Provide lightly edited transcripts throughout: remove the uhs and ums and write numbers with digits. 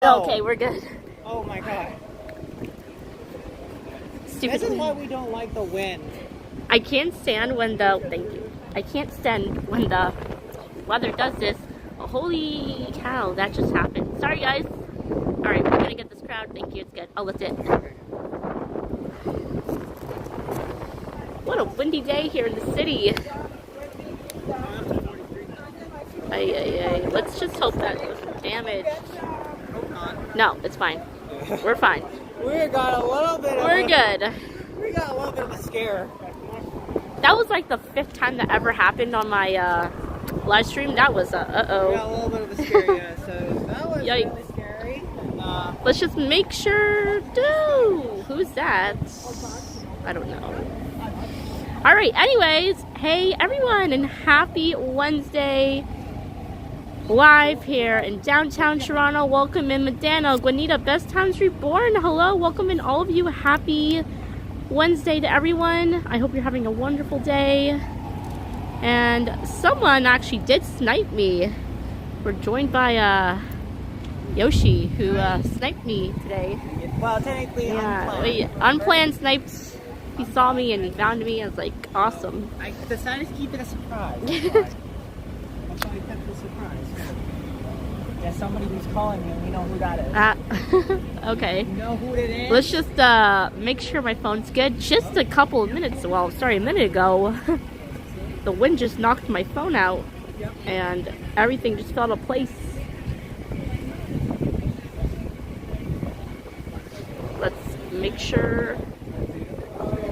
Okay, we're good. Oh my god. Stupid. This is why we don't like the wind. I can't stand when the I can't stand when the weather does this. Oh, holy cow, that just happened. Sorry guys. Alright, we're gonna get this crowd. Thank you, it's good. I'll lift it. What a windy day here in the city. Let's just hope that doesn't damage. No, it's fine. We're fine. We got a little bit of We're good. We got a little bit of a scare. That was like the 5th time that ever happened on my live stream. That was We got a little bit of a scare, yeah. So that was Yikes. really scary. Let's just make sure. Who's that? I don't know. Alright, anyways. Hey everyone, and happy Wednesday. Live here in downtown Toronto. Welcome in Madonna, Guanita, Best Times Reborn. Hello, welcome in all of you. Happy Wednesday to everyone. I hope you're having a wonderful day. And someone actually did snipe me. We're joined by Yoshi, who sniped me today. Well, technically, unplanned sniped. He saw me and he found me. I was like, awesome. I decided to keep it a surprise. That's why I kept it a surprise. There's somebody who's calling me and we know who that is. Okay. You know who it is? Let's just make sure my phone's good. Just a couple of minutes, well, sorry, a minute ago, the wind just knocked my phone out. Yep. And everything just fell into place. Let's make sure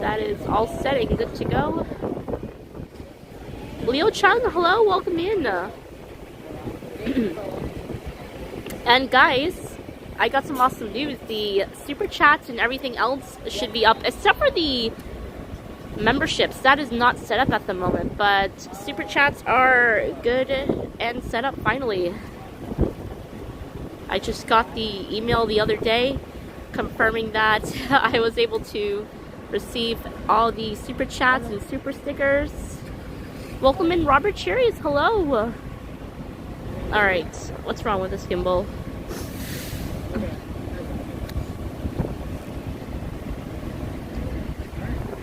that is all set and good to go. Leo Chung, hello, welcome in. And guys, I got some awesome news. The super chats and everything else should be up, except for the memberships. That is not set up at the moment, but super chats are good and set up finally. I just got the email the other day confirming that I was able to receive all the super chats and super stickers. Welcome in Robert Cherries, hello. Alright, what's wrong with this gimbal?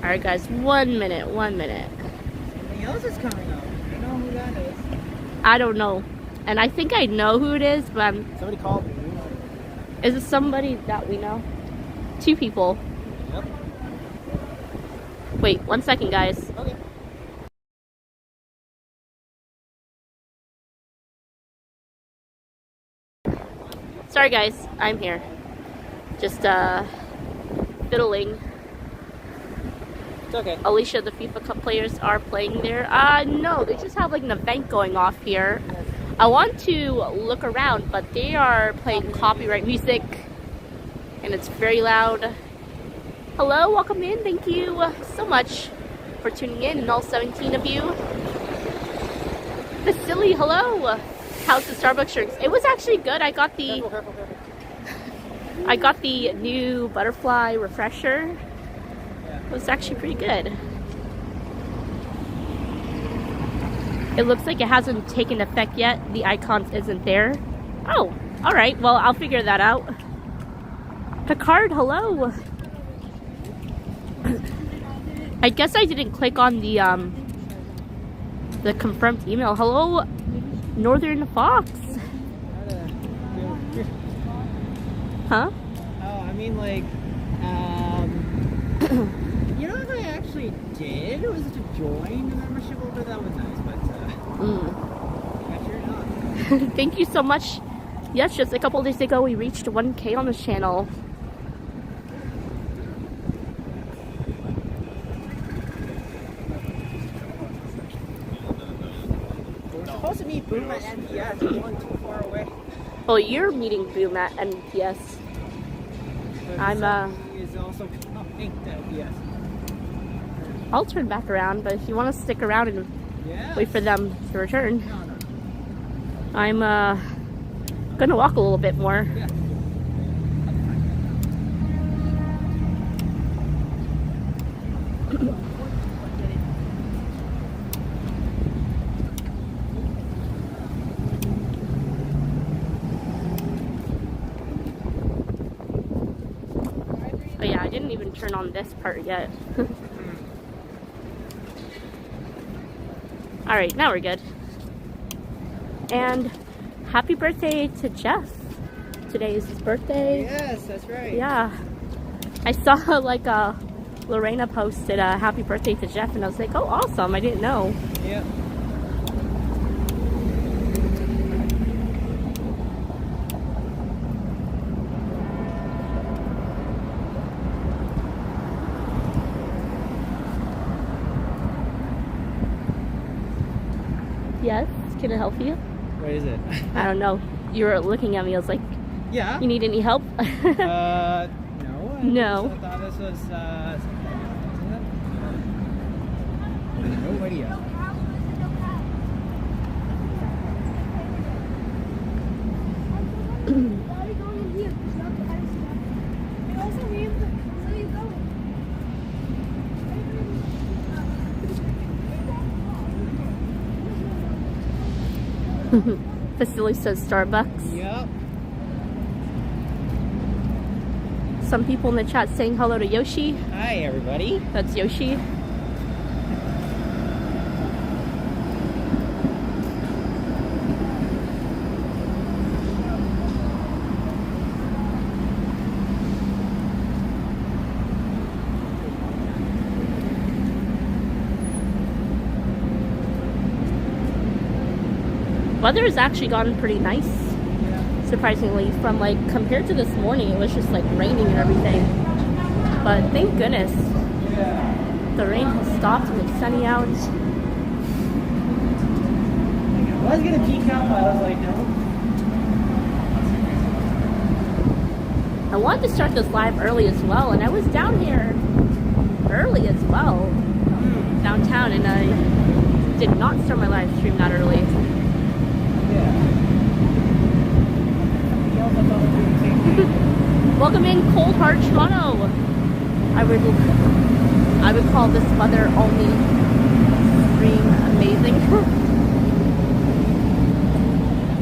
Alright guys, 1 minute. Something else is coming up. You know who that is? I don't know. And I think I know who it is, but Somebody called me. is it somebody that we know? 2 people. Yep. Wait, 1 second guys. Okay. Sorry guys, I'm here. Just fiddling. It's okay. Alicia, the FIFA Cup players are playing there. No, they just have like an event going off here. I want to look around, but they are playing copyright music and it's very loud. Hello, welcome in. Thank you so much for tuning in, and all 17 of you. Vasily, hello. How's the Starbucks drinks? It was actually good. I got the Careful. I got the new butterfly refresher. It was actually pretty good. It looks like it hasn't taken effect yet. The icon isn't there. Oh, alright. Well, I'll figure that out. Picard, hello. I guess I didn't click on the confirmed email. Hello, Northern Fox. Huh? Oh, I mean, like, you know what I actually did was to join the membership over. That was nice, but actually not. Thank you so much. Yes, just a couple days ago we reached 1K on this channel. We're supposed to meet Boom at NPS. We're going too far away. Well, you're meeting Boom at NPS. Is also coming to NPS. I'll turn back around, but if you want to stick around and wait for them to return, No. I'm gonna walk a little bit more. Yeah. yeah, I didn't even turn on this part yet. All right, now we're good. And happy birthday to Jeff. Today is his birthday. Yes, that's right. Yeah. I saw like Lorena posted a happy birthday to Jeff, and I was like, oh, awesome. I didn't know. Yeah. Yes, can I help you? What is it? I don't know. You were looking at me. I was like, yeah. you need any help? No. No. I thought this was, no idea. Vasily says Starbucks. Yep. Some people in the chat saying hello to Yoshi. Hi, everybody. That's Yoshi. Weather has actually gotten pretty nice, surprisingly, from like compared to this morning. It was just like raining and everything, but thank goodness the rain has stopped and it's sunny out. I was gonna peek out, but I was like, no. I wanted to start this live early as well, and I was down here early as well, downtown, and I did not start my live stream that early. Welcome in, Cold Heart Toronto. I would call this weather only stream amazing.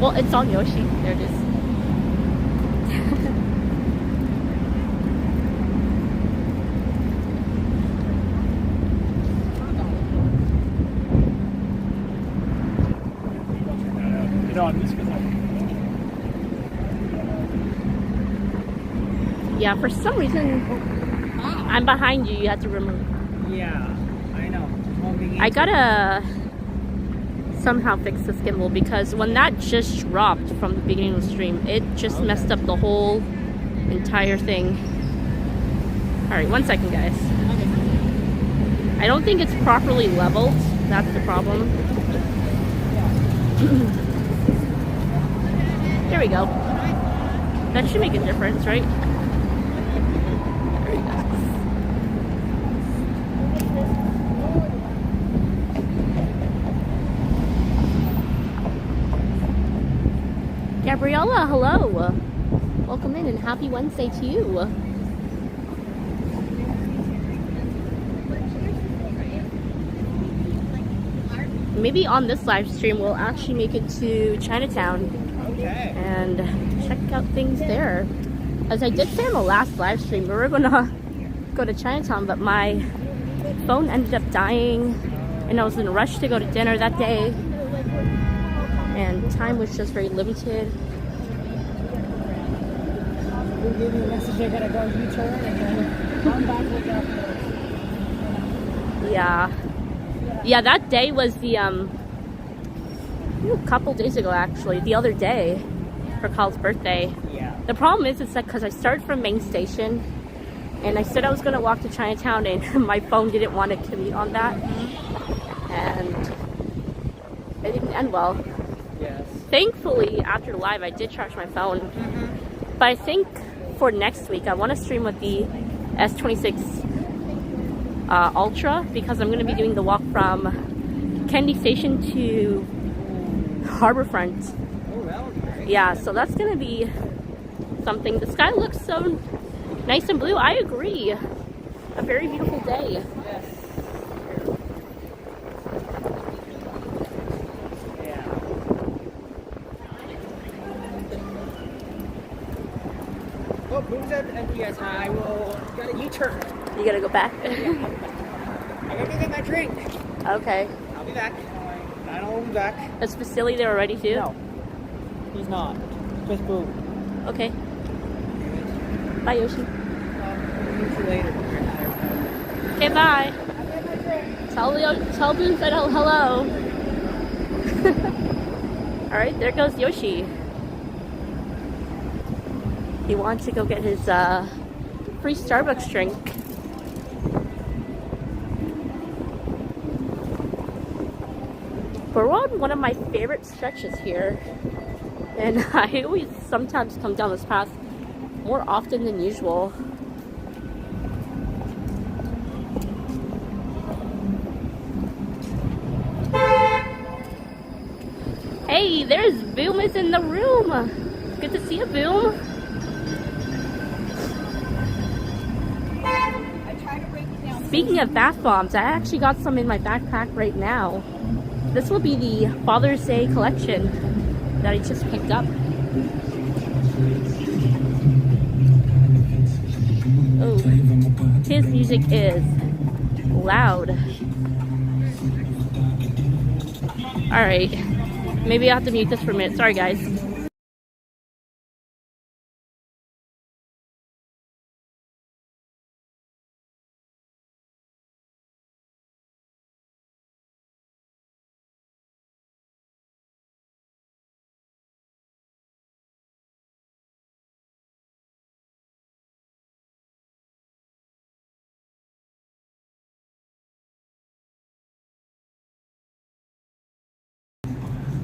Well, it's on Yoshi. There it is. Yeah, for some reason, I'm behind you. You have to remember. Yeah, I know. I gotta somehow fix this gimbal because when that just dropped from the beginning of the stream, it just messed up the whole entire thing. Alright, 1 second, guys. I don't think it's properly leveled. That's the problem. There we go. That should make a difference, right? Gabriella, hello. Welcome in and happy Wednesday to you. Maybe on this live stream we'll actually make it to Chinatown and check out things there. As I did say on the last live stream, we were gonna go to Chinatown, but my phone ended up dying and I was in a rush to go to dinner that day. And time was just very limited. We gave you a message they're gonna go U-turn and then come back with that. Yeah, that day was the a couple days ago actually. The other day for Kyle's birthday. Yeah. The problem is that because I started from Main Station, and I said I was gonna walk to Chinatown, and my phone didn't want to commute on that, and it didn't end well. Yes. Thankfully, after the live, I did charge my phone. But I think for next week, I want to stream with the S26 Ultra because I'm going to be doing the walk from Kennedy Station to Harborfront. Oh, that was great. Yeah, so that's going to be something. The sky looks so nice and blue. I agree. A very beautiful day. Yes. Oh, Boom's empty, guys. I will got a U-turn. You gotta go back? I gotta go get my drink. Okay. I'll be back. I don't will be back. Is Vasily there already too? No. He's not. Just Boom. Okay. Bye, Yoshi. See you later. Okay, bye. Tell Boom said hello. Alright, there goes Yoshi. He wants to go get his free Starbucks drink. We're on one of my favorite stretches here. And I always sometimes come down this path more often than usual. Hey, there's Boom is in the room. Good to see you, Boom. Speaking of bath bombs, I actually got some in my backpack right now. This will be the Father's Day collection that I just picked up. Oh, his music is loud. Alright, maybe I'll have to mute this for a minute. Sorry, guys.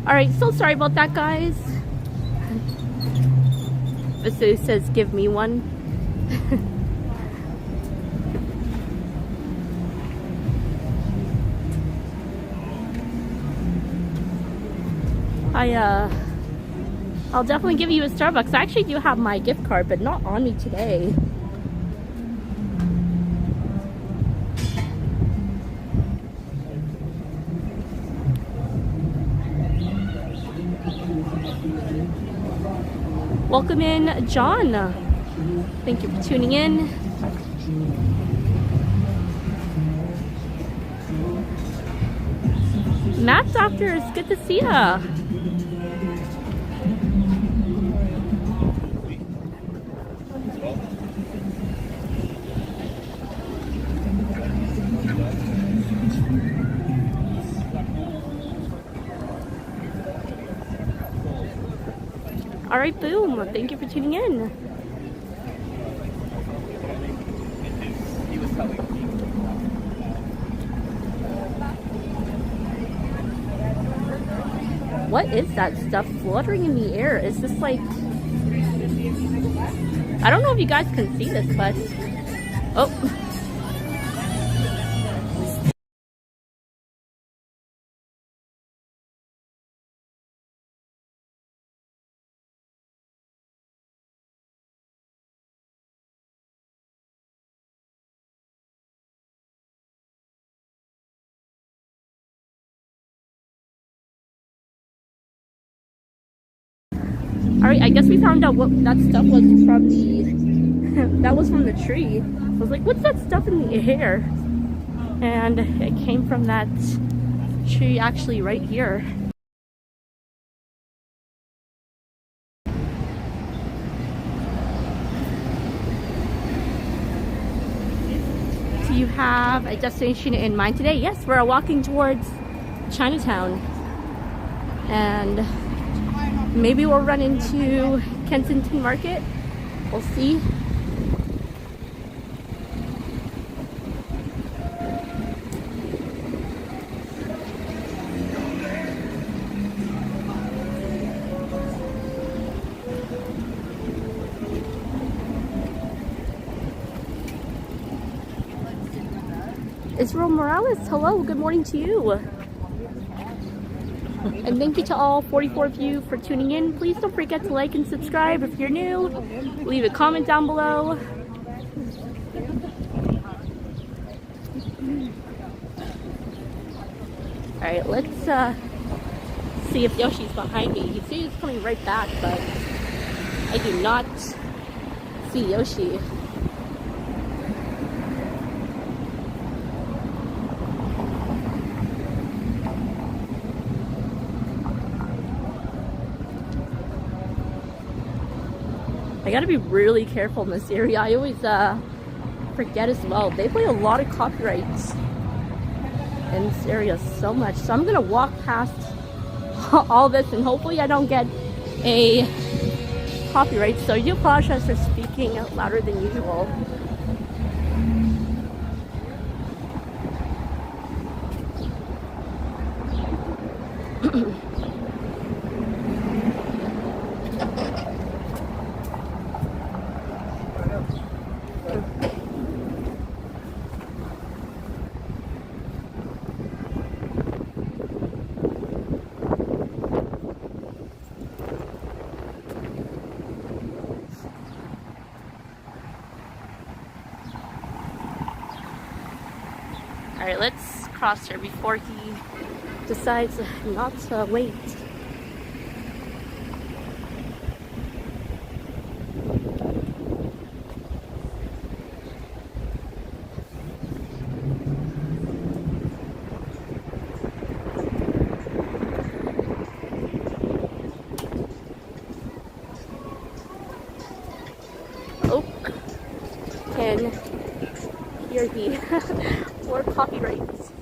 Alright, so sorry about that, guys. Vasu says, give me one. I'll definitely give you a Starbucks. I actually do have my gift card, but not on me today. Welcome in, John. Thank you for tuning in. Matt Doctor, it's good to see ya. Alright, Boom. Thank you for tuning in. What is that stuff fluttering in the air? Is this like... I don't know if you guys can see this, but... Oh. Alright, I guess we found out what that stuff was from the... that was from the tree. I was like, what's that stuff in the air? And it came from that tree actually right here. Do you have a destination in mind today? Yes, we're walking towards Chinatown. And maybe we'll run into Kensington Market. We'll see. Israel Morales, hello, good morning to you. And thank you to all 44 of you for tuning in. Please don't forget to like and subscribe if you're new. Leave a comment down below. Alright, let's see if Yoshi's behind me. He seems he's coming right back, but I do not see Yoshi. I gotta be really careful in this area. I always forget as well. They play a lot of copyrights in this area so much. So I'm gonna walk past all this and hopefully I don't get a copyright. So I do apologize for speaking louder than usual. Alright, let's cross here before he decides not to wait. Oh, can hear the more copyrights.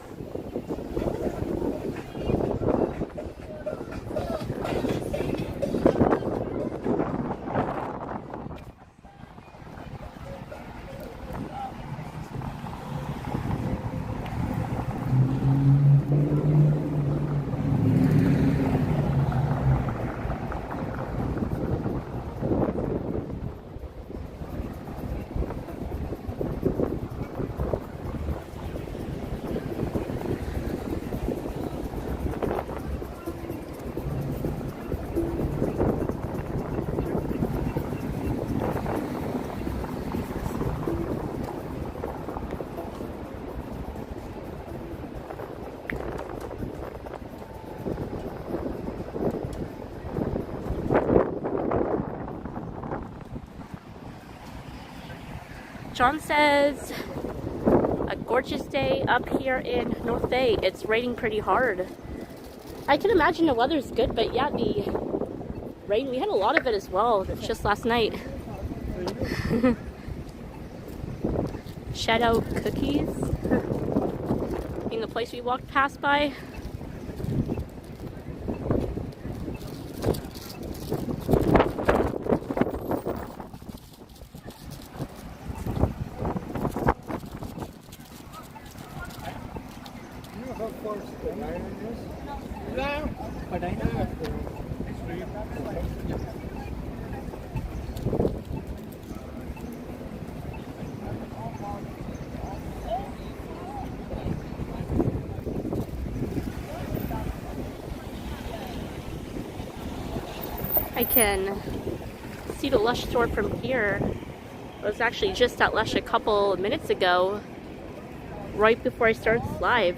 John says a gorgeous day up here in North Bay. It's raining pretty hard. I can imagine the weather's good, but yeah, the rain, we had a lot of it as well just last night. Shout out Cookies in the place we walked past by. I can see the Lush store from here. I was actually just at Lush a couple of minutes ago, right before I started this live.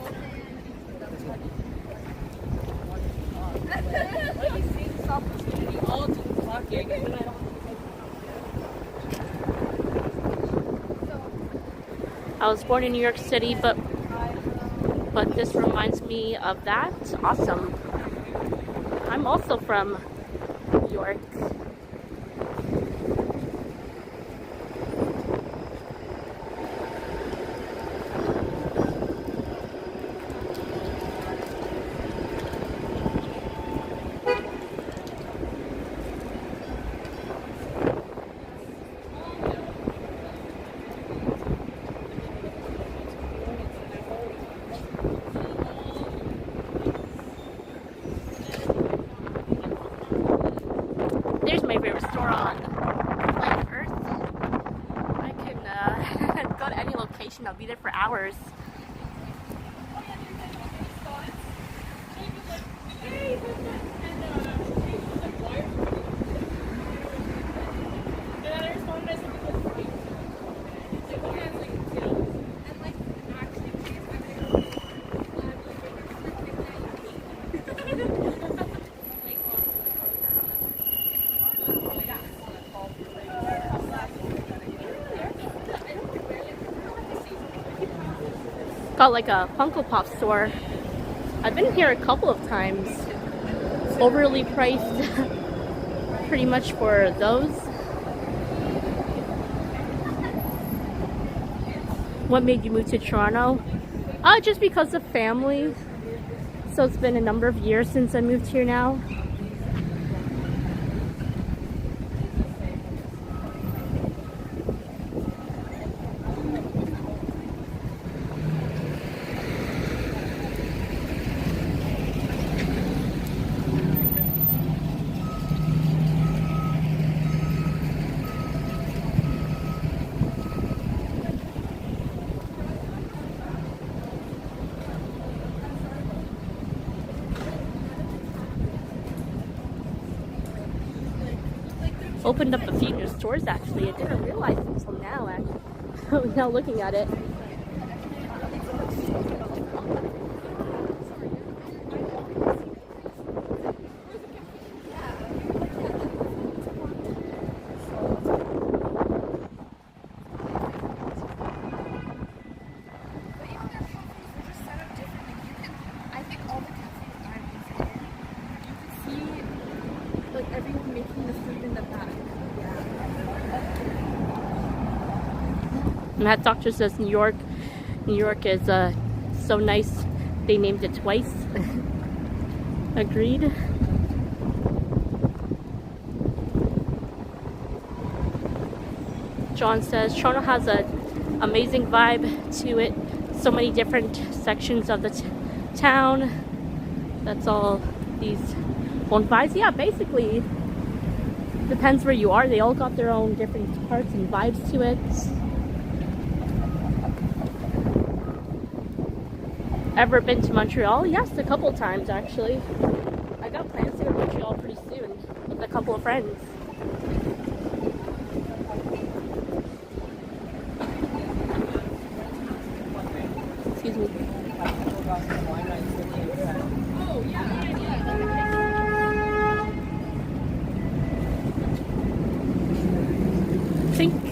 I was born in New York City, but this reminds me of that. Awesome. I'm also from New York. There's my favorite store on planet Earth. I can go to any location. I'll be there for hours. got like a Funko Pop store. I've been here a couple of times. Overly priced pretty much for those. What made you move to Toronto? Just because of family. So it's been a number of years since I moved here now. Opened up a few new stores actually. I didn't realize it until now actually. Now looking at it. Everyone making the food in the back. Matt Doctor says New York is so nice they named it twice. Agreed. John says Toronto has an amazing vibe to it. So many different sections of the town. That's all these own vibes. Yeah, basically depends where you are. They all got their own different parts and vibes to it. Ever been to Montreal? Yes, a couple times actually. I got plans to go to Montreal pretty soon with a couple of friends. Excuse me.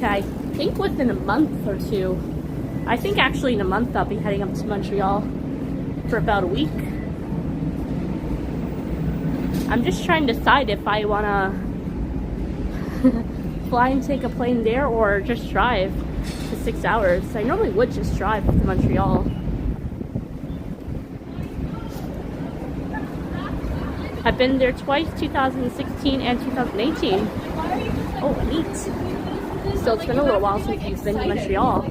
I think within a month or two. I think actually in a month I'll be heading up to Montreal for about a week. I'm just trying to decide if I wanna fly and take a plane there or just drive for 6 hours. I normally would just drive to Montreal. I've been there twice, 2016 and 2018. Oh, neat. So it's been a little while since you've been to Montreal.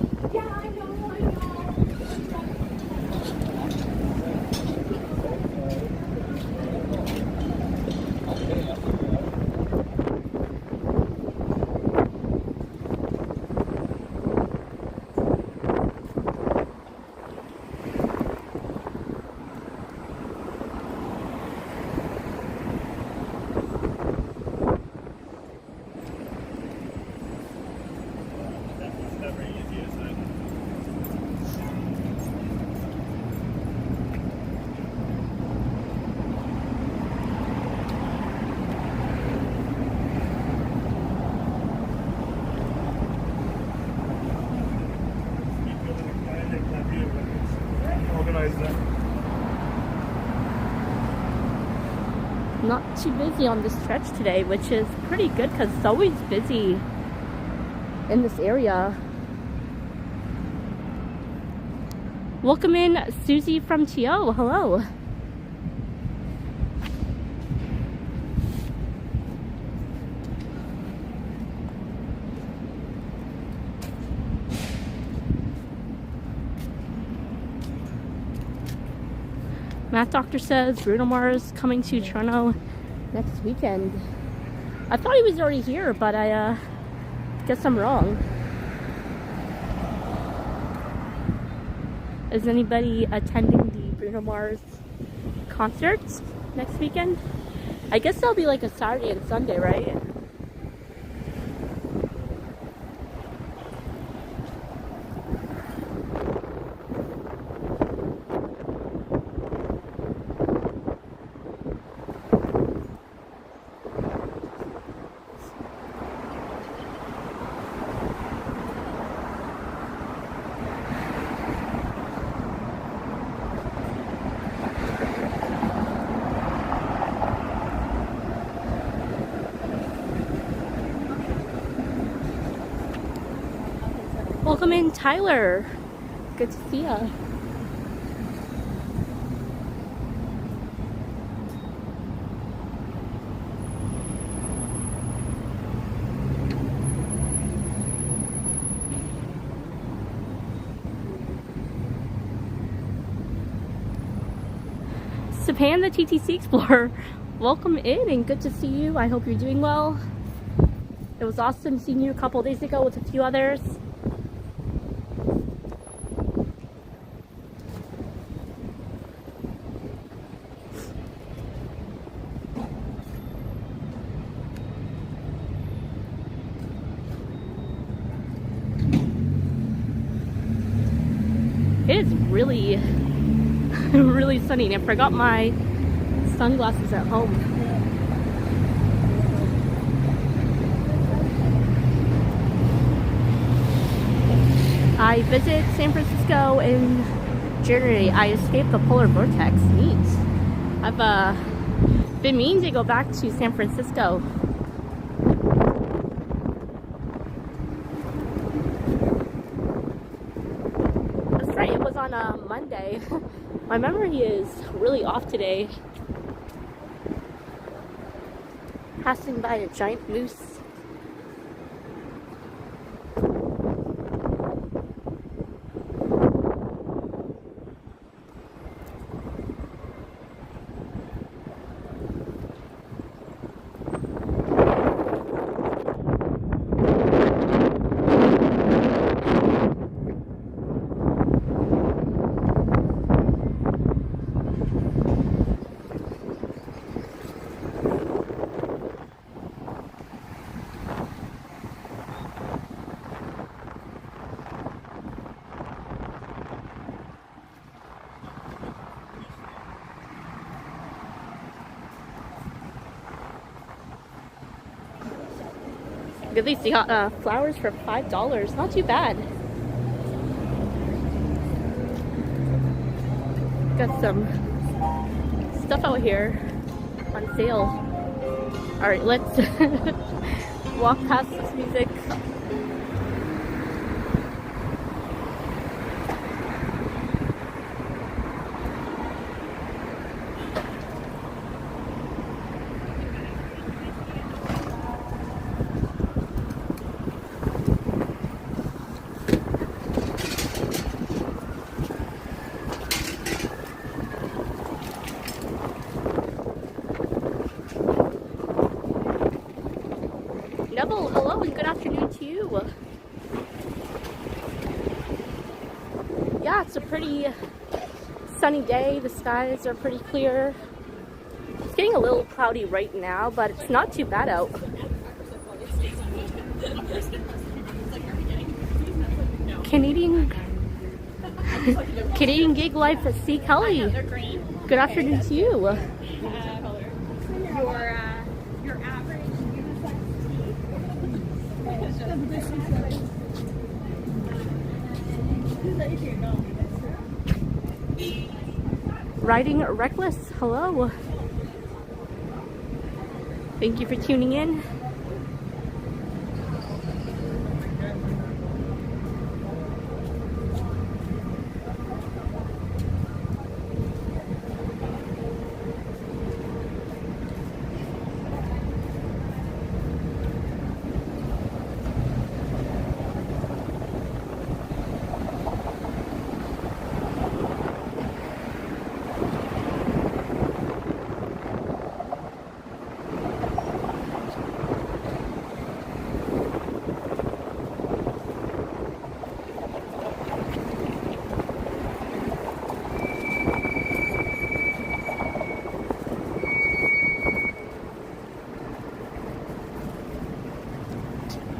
Not too busy on this stretch today, which is pretty good because it's always busy in this area. Welcome in Susie from TO. Hello. Matt Doctor says Bruno Mars coming to Toronto next weekend. I thought he was already here, but I guess I'm wrong. Is anybody attending the Bruno Mars concert next weekend? I guess that'll be like a Saturday and Sunday, right? Welcome in, Tyler. Good to see ya. Sapan, the TTC Explorer. Welcome in and good to see you. I hope you're doing well. It was awesome seeing you a couple days ago with a few others. It is really, really sunny, and I forgot my sunglasses at home. I visited San Francisco in January. I escaped the polar vortex. Neat. I've been meaning to go back to San Francisco. That's right, it was on a Monday. My memory is really off today. Passing by a giant moose. At least you got flowers for $5. Not too bad. Got some stuff out here on sale. Alright, let's walk past this music. Neville, hello and good afternoon to you. Yeah, it's a pretty sunny day. The skies are pretty clear. It's getting a little cloudy right now, but it's not too bad out. Canadian gig life at C. Kelly. Good afternoon to you. Your average. Riding Reckless, hello. Thank you for tuning in.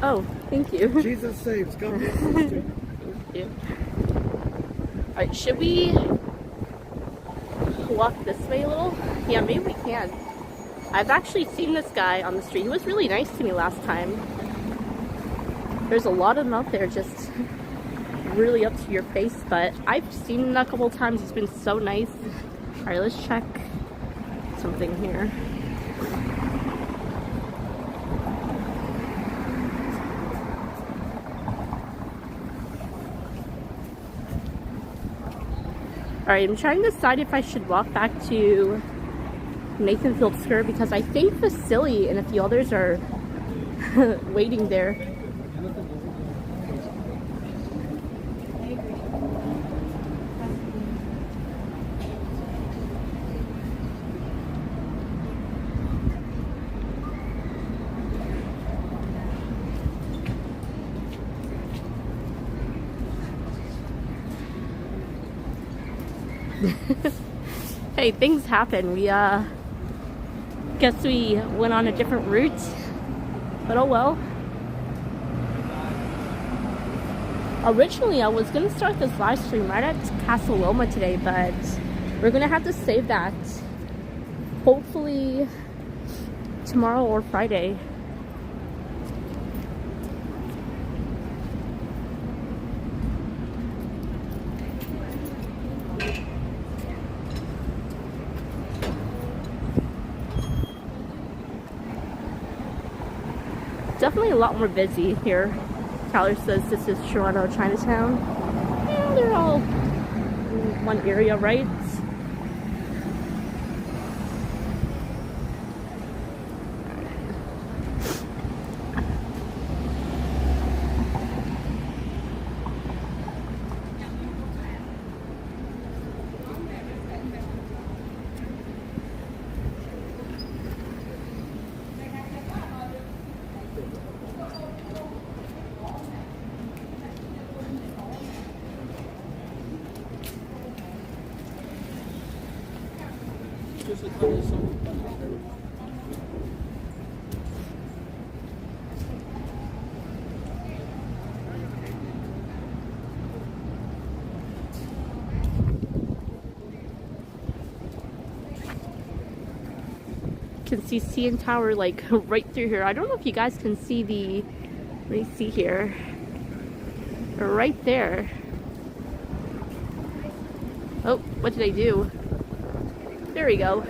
Oh, thank you. Jesus saves. God bless. Thank you. Alright, should we walk this way a little? Yeah, maybe we can. I've actually seen this guy on the street. He was really nice to me last time. There's a lot of them out there just really up to your face, but I've seen him a couple times. He's been so nice. Alright, let's check something here. Alright, I'm trying to decide if I should walk back to Nathan Phillips Square because I think Vasily and a few others are waiting there. Hey, things happen. We guess we went on a different route, but oh well. Originally I was gonna start this live stream right at Casa Loma today, but we're gonna have to save that hopefully tomorrow or Friday. Definitely a lot more busy here. Tyler says this is Toronto Chinatown. Yeah, they're all in one area, right? Can see CN Tower like right through here. I don't know if you guys can see the, let me see here, right there. Oh, what did I do? There we go.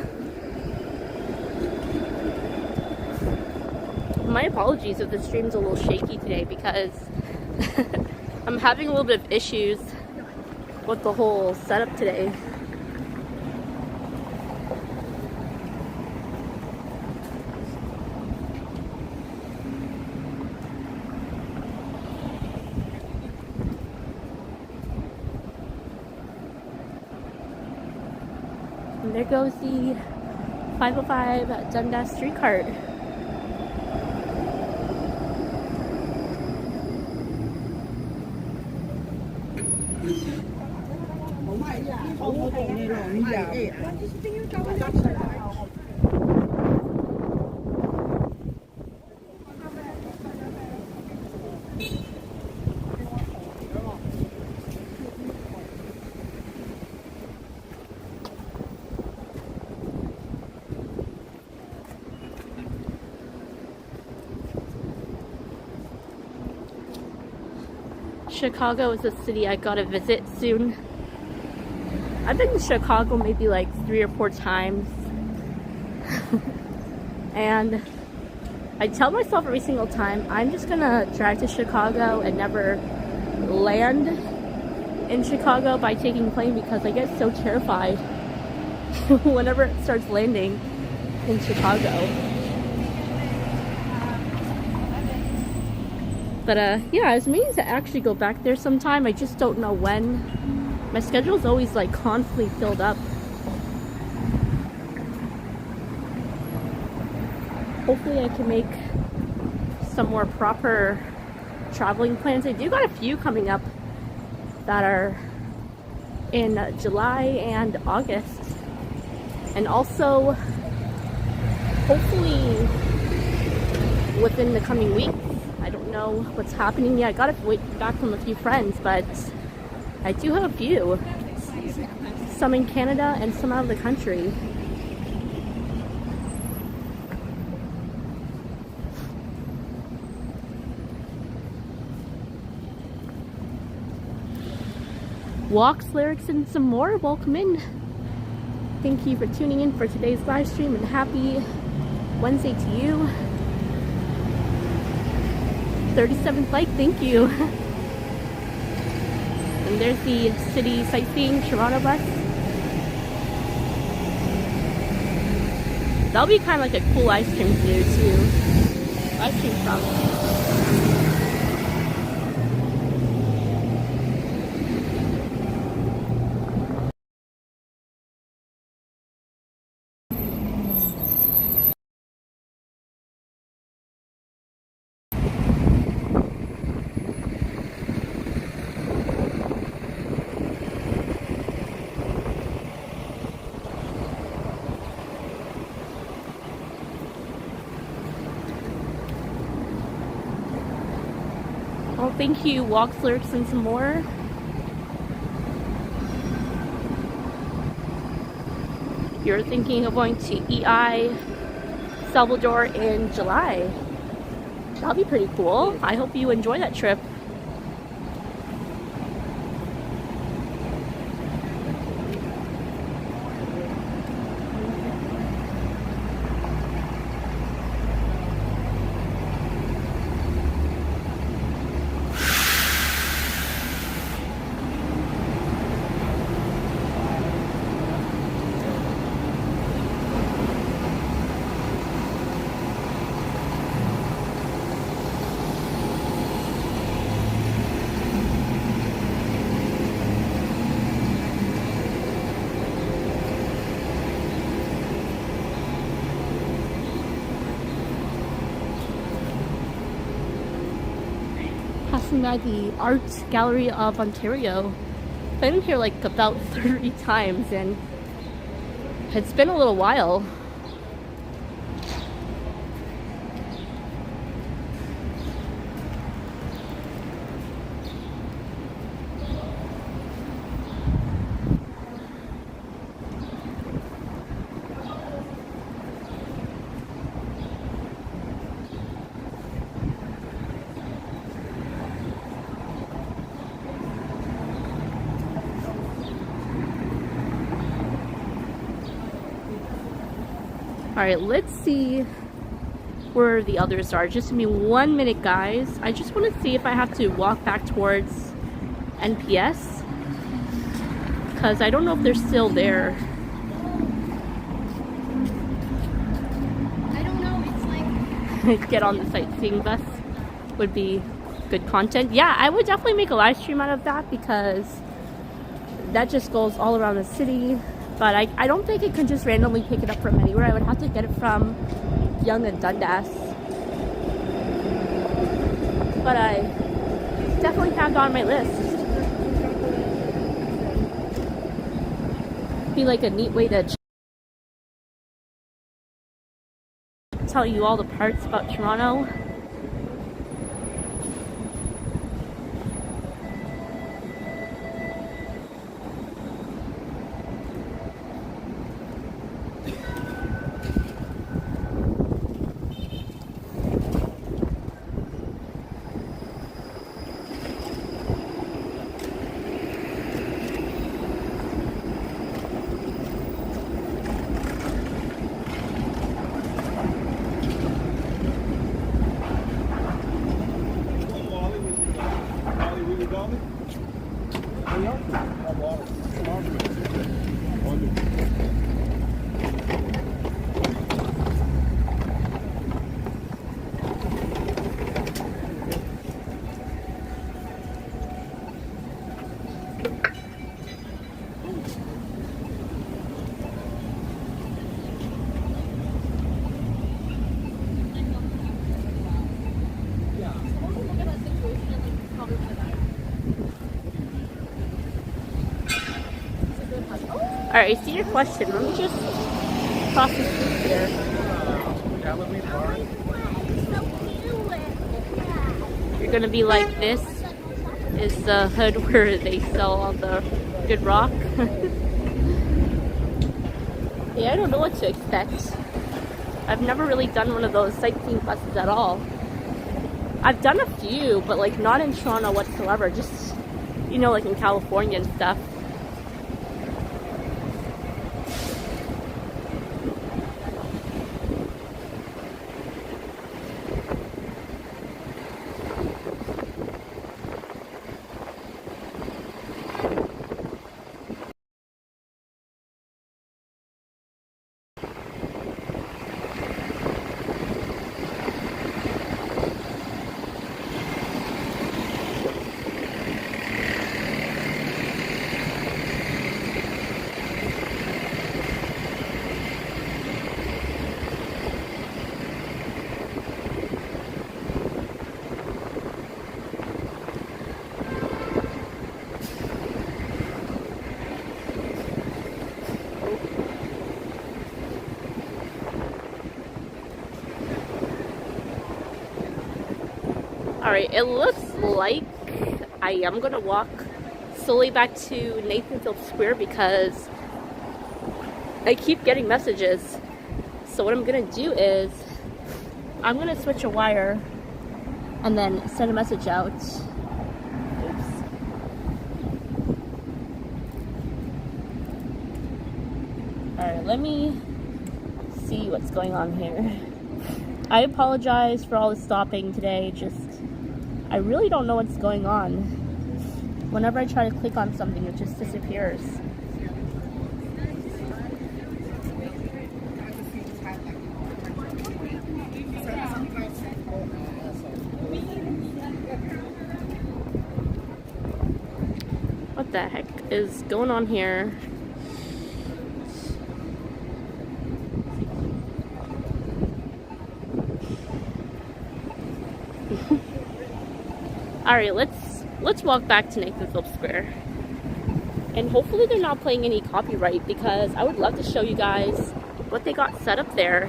My apologies if the stream's a little shaky today because I'm having a little bit of issues with the whole setup today. And there goes the 505 Dundas streetcar. Chicago is a city I gotta visit soon. I've been to Chicago maybe like 3 or 4 times. And I tell myself every single time, I'm just gonna drive to Chicago and never land in Chicago by taking a plane because I get so terrified whenever it starts landing in Chicago. But yeah, I was meaning to actually go back there sometime. I just don't know when. My schedule's always like constantly filled up. Hopefully I can make some more proper traveling plans. I do got a few coming up that are in July and August. And also, hopefully within the coming weeks. I don't know what's happening yet. I gotta wait back from a few friends, but I do have a few. Some in Canada and some out of the country. Walks, lyrics, and some more. Welcome in. Thank you for tuning in for today's live stream and happy Wednesday to you. 37th like, thank you. And there's the city sightseeing Toronto bus. That'll be kind of like a cool ice cream to do too. Ice cream truck. Well, thank you, Walks, Lyrics, and some more. You're thinking of going to EI Salvador in July. That'll be pretty cool. I hope you enjoy that trip. Passing by the Art Gallery of Ontario. I've been here like about 30 times and it's been a little while. Alright, let's see where the others are. Just give me 1 minute, guys. I just want to see if I have to walk back towards NPS. Because I don't know if they're still there. I don't know, it's like... Get on the sightseeing bus would be good content. Yeah, I would definitely make a live stream out of that because that just goes all around the city. But I don't think it can just randomly pick it up from anywhere. I would have to get it from Yonge and Dundas. But I definitely have it on my list. Be like a neat way to tell you all the parts about Toronto. Alright, I see your question. Let me just cross the street here. You're gonna be like, this is the hood where they sell all the good rock. Yeah, I don't know what to expect. I've never really done one of those sightseeing buses at all. I've done a few, but like not in Toronto whatsoever. Just, you know, like in California and stuff. Alright, it looks like I am gonna walk slowly back to Nathan Phillips Square because I keep getting messages. So what I'm gonna do is I'm gonna switch a wire and then send a message out. Oops. Alright, let me see what's going on here. I apologize for all the stopping today. I really don't know what's going on. Whenever I try to click on something, it just disappears. What the heck is going on here? Alright, let's walk back to Nathan Phillips Square. And hopefully they're not playing any copyright because I would love to show you guys what they got set up there.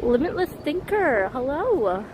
Limitless Thinker, hello.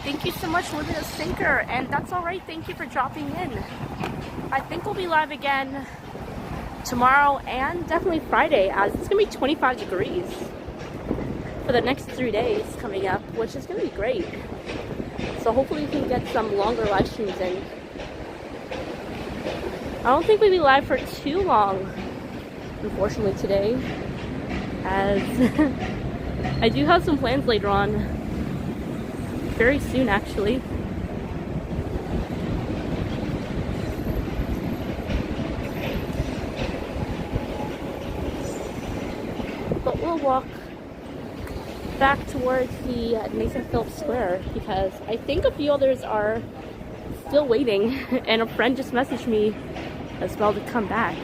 Thank you so much, Limitless Thinker, and that's alright, thank you for dropping in. I think we'll be live again tomorrow and definitely Friday, as it's going to be 25 degrees for the next 3 days coming up, which is going to be great. So hopefully we can get some longer live streams in. I don't think we'll be live for too long, unfortunately, today, as I do have some plans later on. Very soon, actually. But we'll walk back towards the Nathan Phillips Square because I think a few others are still waiting, and a friend just messaged me as well to come back.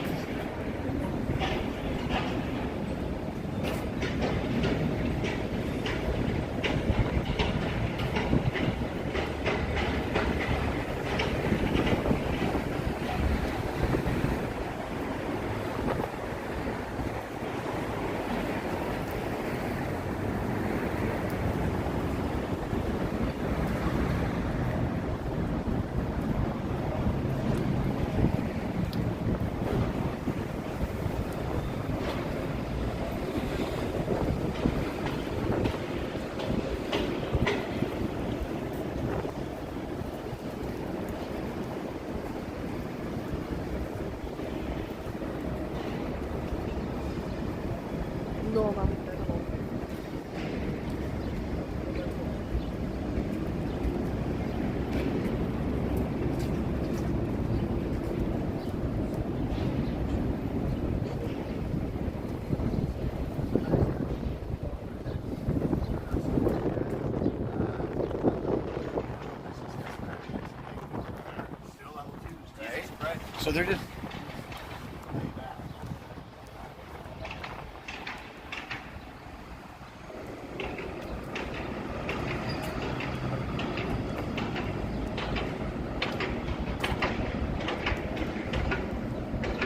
So they're just.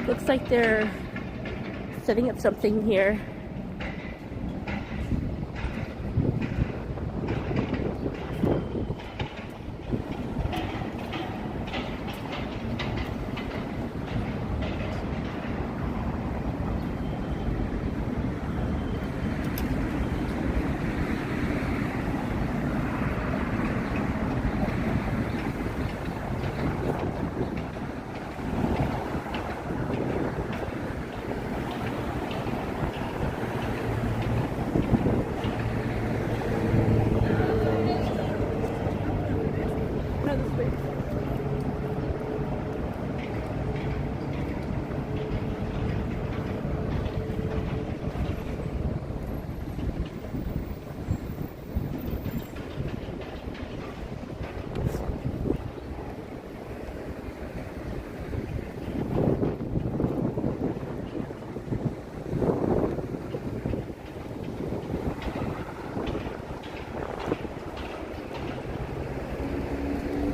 Looks like they're setting up something here.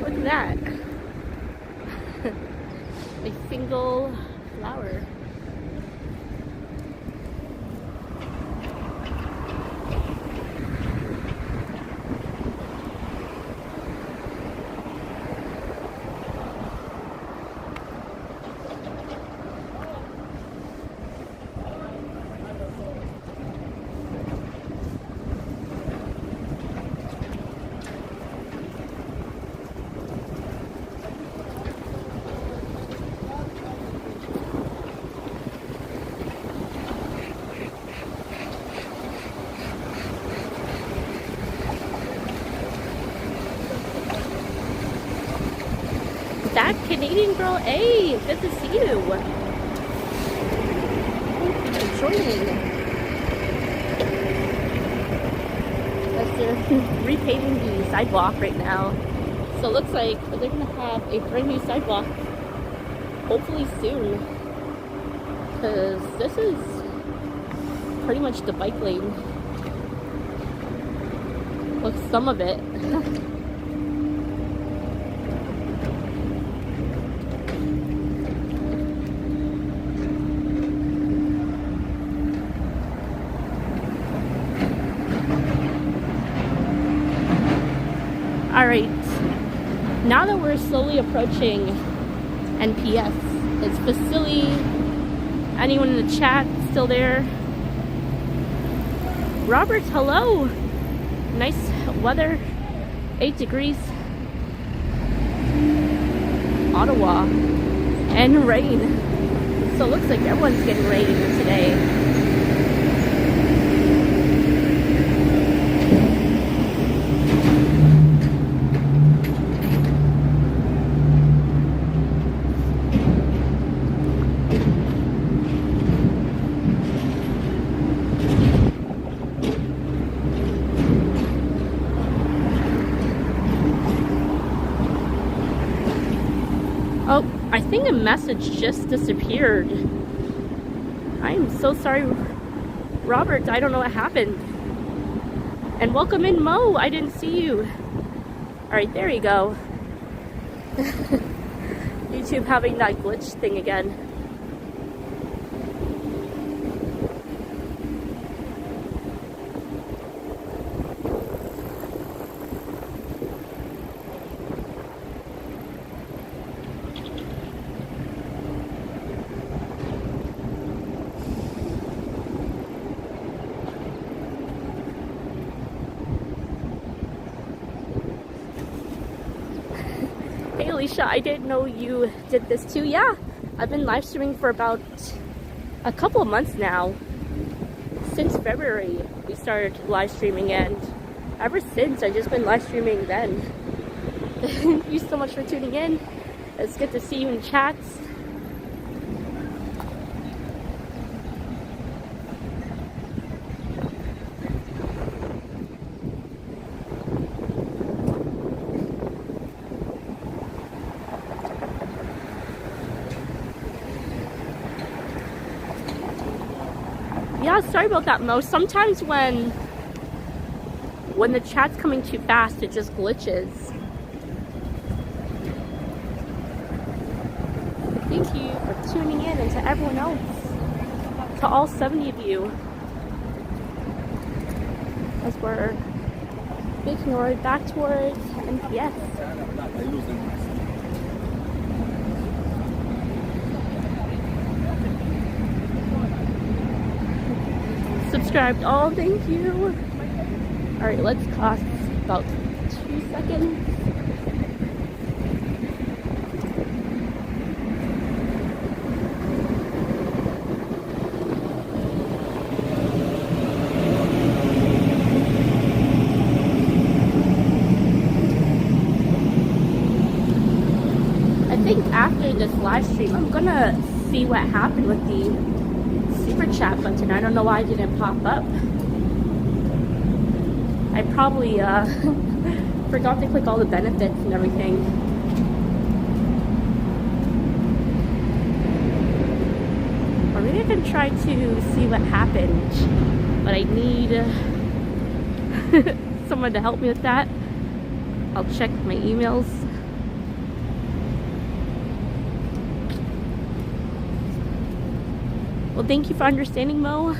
Look at that. A single flower. That Canadian girl, hey, good to see you. Thank you for joining. They're repaving the sidewalk right now. So it looks like they're gonna have a brand new sidewalk hopefully soon. Because this is pretty much the bike lane. Look, some of it. Alright, now that we're slowly approaching NPS, it's Vasily. Anyone in the chat still there? Robert, hello. Nice weather, 8 degrees. Ottawa, and rain. So it looks like everyone's getting rain today. Oh, I think a message just disappeared. I am so sorry, Robert. I don't know what happened. And welcome in, Mo. I didn't see you. Alright, there you go. YouTube having that glitch thing again. Hey Alicia, I didn't know you did this too. Yeah, I've been live streaming for about a couple of months now. Since February we started live streaming, and ever since I've just been live streaming then. Thank you so much for tuning in. It's good to see you in chats. Yeah, sorry about that, Mo. Sometimes when the chat's coming too fast, it just glitches. Thank you for tuning in, and to everyone else, to all 70 of you, as we're making our way back towards NPS. Subscribed all, thank you. All right, let's cross about 2 seconds. I think after this live stream, I'm gonna see what happened with the super chat button. I don't know why it didn't pop up. I probably forgot to click all the benefits and everything. Or maybe I can try to see what happened, but I need someone to help me with that. I'll check my emails. Well, thank you for understanding, Mo.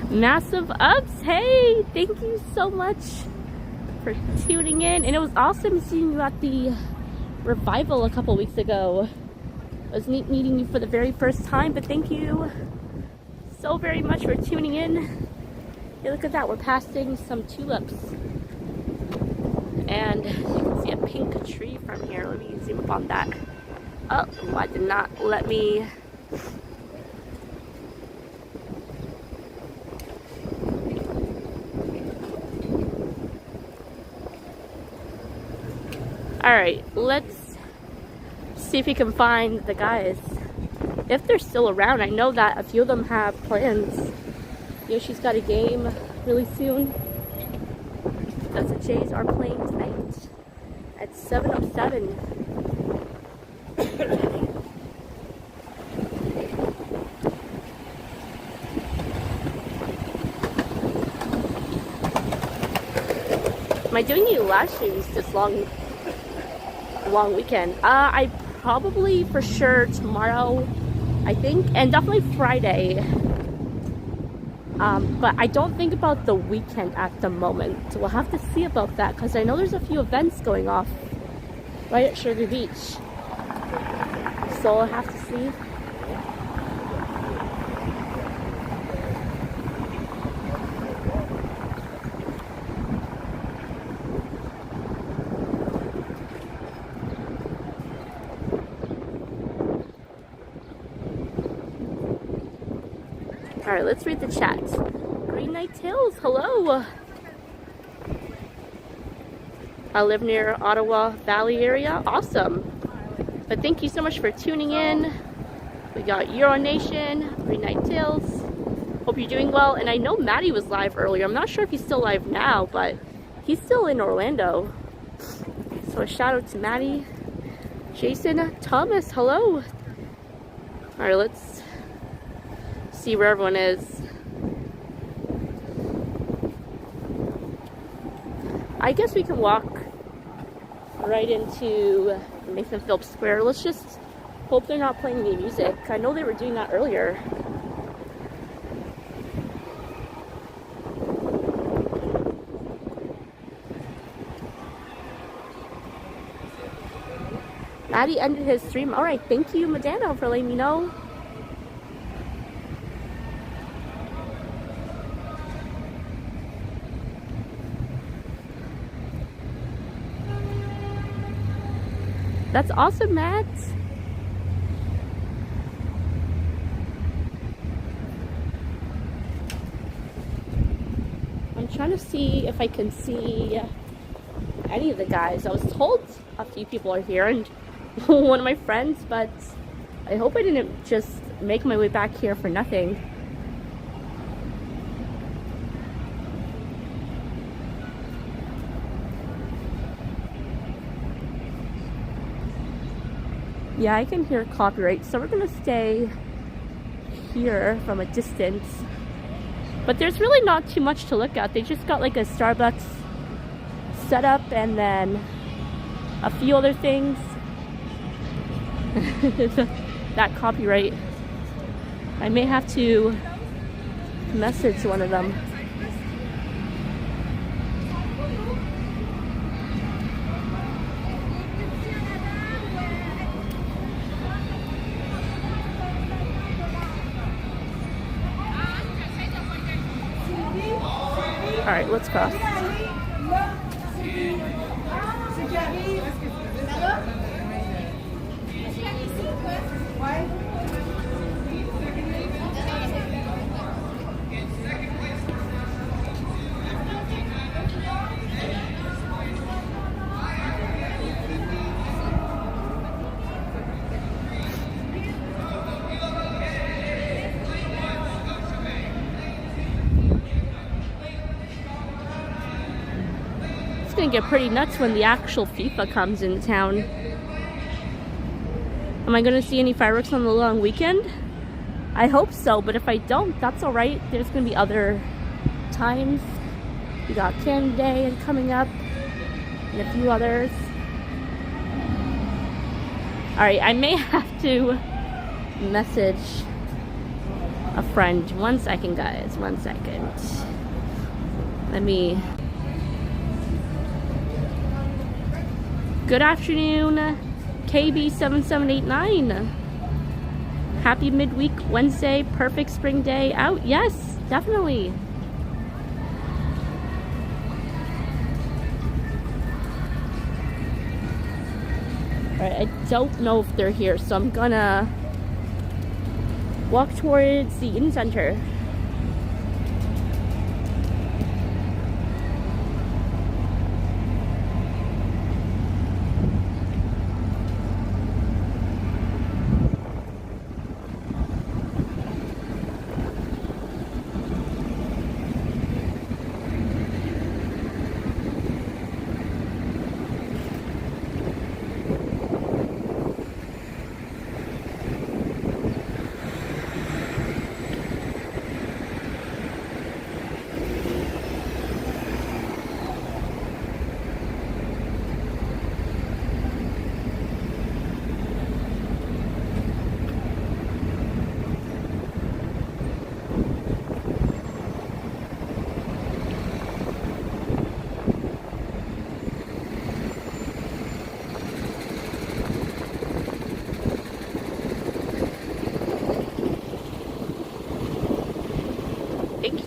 Massive ups, hey, thank you so much for tuning in, and it was awesome seeing you at the revival a couple weeks ago. It was neat meeting you for the very first time, but thank you so very much for tuning in. Hey, look at that, we're passing some tulips, and you can see a pink tree from here. Let me zoom up on that. Oh, why did not let me? Alright, let's see if we can find the guys. If they're still around, I know that a few of them have plans. Yoshi's got a game really soon. Because the Jays are playing tonight at 7:07. Am I doing any live streams this long weekend? I probably for sure tomorrow, I think, and definitely Friday. But I don't think about the weekend at the moment. We'll have to see about that because I know there's a few events going off right at Sugar Beach. So I'll have to see. Alright, let's read the chat. Green Night Tales, hello! I live near Ottawa Valley area. Awesome! But thank you so much for tuning in. We got Euro Nation, Green Night Tales. Hope you're doing well. And I know Maddie was live earlier. I'm not sure if he's still live now, but he's still in Orlando. So a shout out to Maddie. Jason Thomas, hello! Alright, let's see where everyone is. I guess we can walk right into Nathan Phillips Square. Let's just hope they're not playing any music. I know they were doing that earlier. Maddie ended his stream. Alright, thank you, Madano, for letting me know. That's awesome, Matt. I'm trying to see if I can see any of the guys. I was told a few people are here and one of my friends, but I hope I didn't just make my way back here for nothing. Yeah, I can hear copyright, so we're gonna stay here from a distance. But there's really not too much to look at. They just got like a Starbucks set up and then a few other things. That copyright. I may have to message one of them. All right, let's cross. Gonna get pretty nuts when the actual FIFA comes in town. Am I gonna see any fireworks on the long weekend? I hope so, but if I don't, that's all right. There's gonna be other times. We got Canada Day coming up and a few others. All right, I may have to message a friend. 1 second, guys, 1 second. Let me. Good afternoon, KB7789. Happy midweek Wednesday, perfect spring day out. Yes, definitely. All right, I don't know if they're here, so I'm gonna walk towards the Inn Center.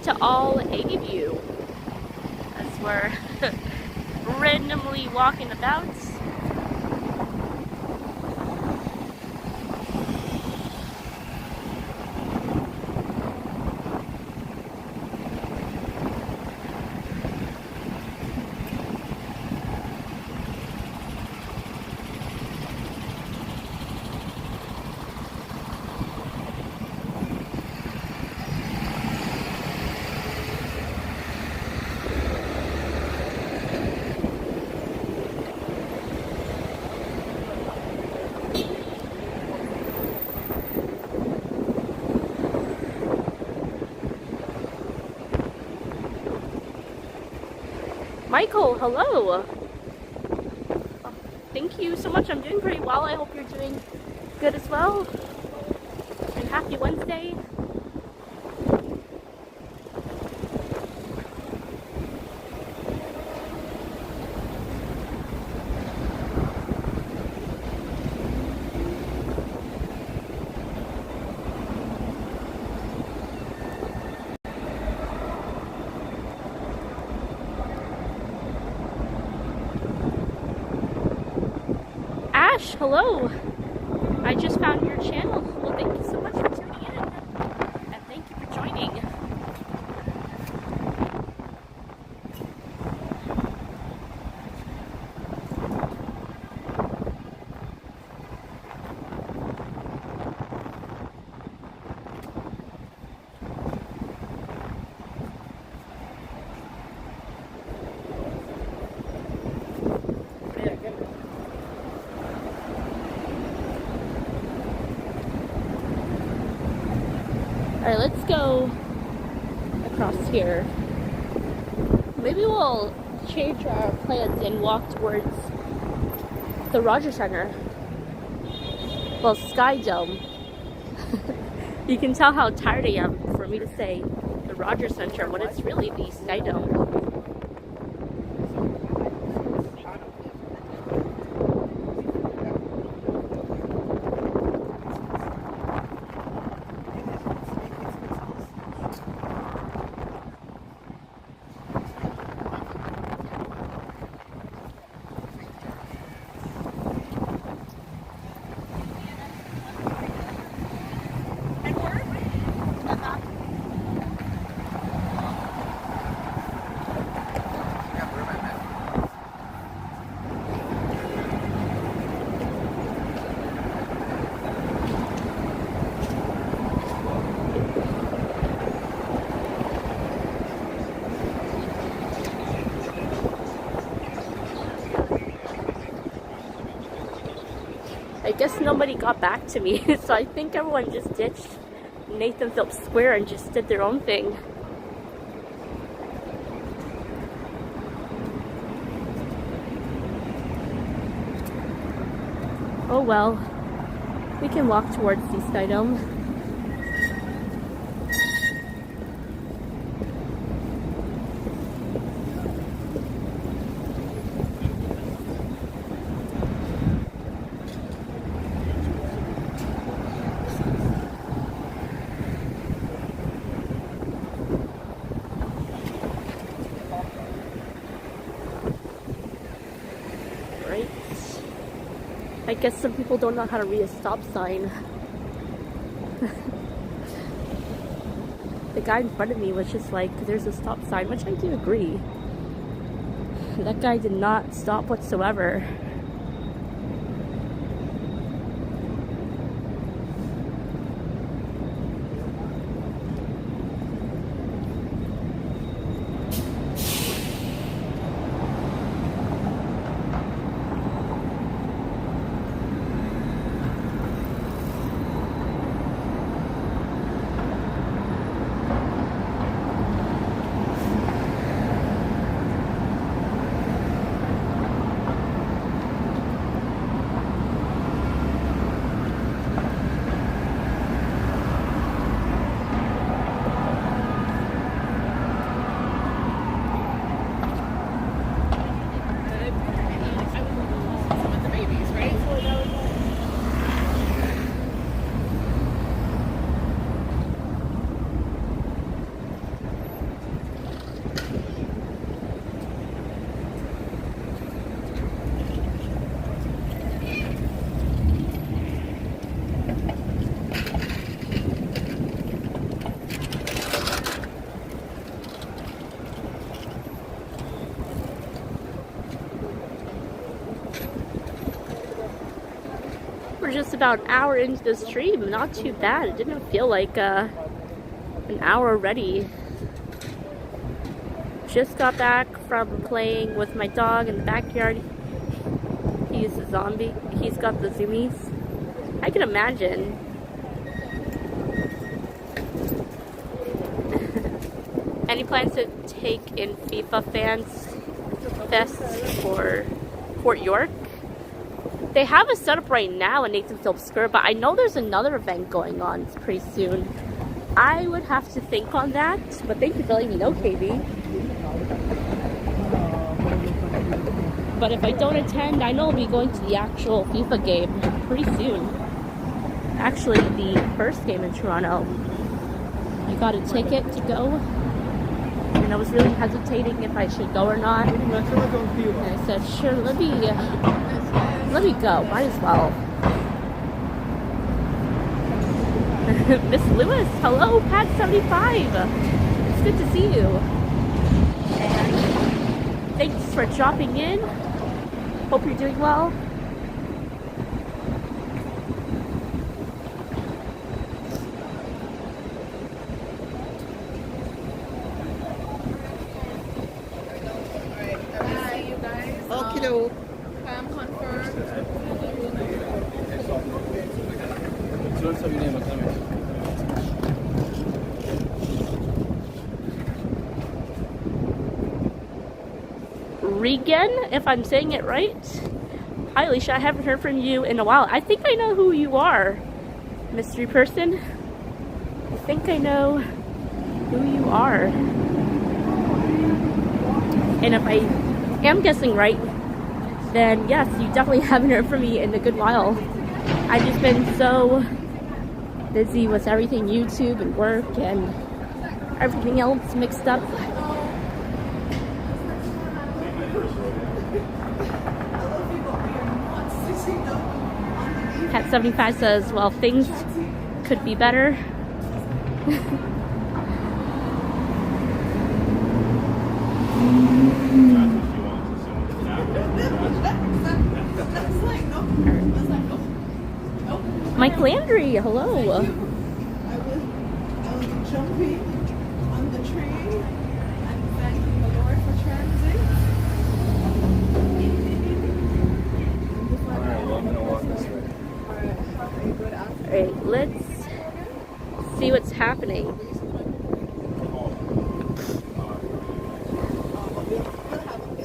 To all 8 of you as we're randomly walking about. Michael, hello. Thank you so much. I'm doing pretty well. I hope you're doing good as well. And happy Wednesday. hello. I just found your channel. Well, thank you so much for tuning in. And thank you for joining. Alright, let's go across here. Maybe we'll change our plans and walk towards the Rogers Center. Well, Sky Dome. You can tell how tired I am for me to say the Rogers Center when it's really the Sky Dome. I guess nobody got back to me, so I think everyone just ditched Nathan Phillips Square and just did their own thing. Oh well, we can walk towards the Sky Dome. I guess some people don't know how to read a stop sign. The guy in front of me was just like, there's a stop sign, which I do agree. That guy did not stop whatsoever. We're just about an hour into the stream. Not too bad. It didn't feel like an hour already. Just got back from playing with my dog in the backyard. He's a zombie. He's got the zoomies. I can imagine. Any plans to take in FIFA Fans Fest for Fort York? They have a setup right now in Nathan Phillips Square, but I know there's another event going on pretty soon. I would have to think on that, but thank you for letting me know, KB. But if I don't attend, I know I'll be going to the actual FIFA game pretty soon. Actually, the first game in Toronto. I got a ticket to go, and I was really hesitating if I should go or not. And I said, sure, let me Let me go. Might as well. Miss Lewis, hello, Pat 75. It's good to see you. And thanks for dropping in. Hope you're doing well. Okie-doke. Regan, if I'm saying it right. Hi Alicia, I haven't heard from you in a while. I think I know who you are, mystery person. I think I know who you are. And if I am guessing right, then yes, you definitely haven't heard from me in a good while. I've just been so busy with everything, YouTube and work and everything else mixed up. Cat 75 says, well, things could be better. Mike Landry, hello. I was jumping on the train and thanking the Lord for transit. Alright, let's see what's happening. We'll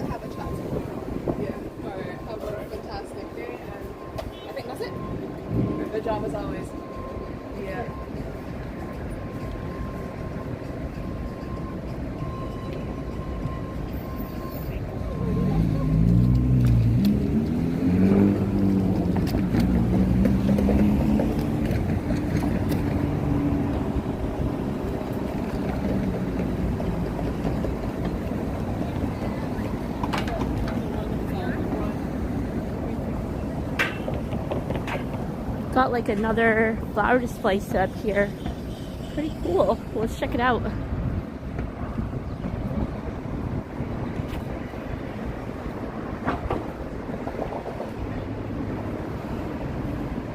have a chat. Yeah. Alright, have a fantastic day, and I think that's it. Good job as always. Yeah. Got like another flower display set up here. Pretty cool. Let's check it out.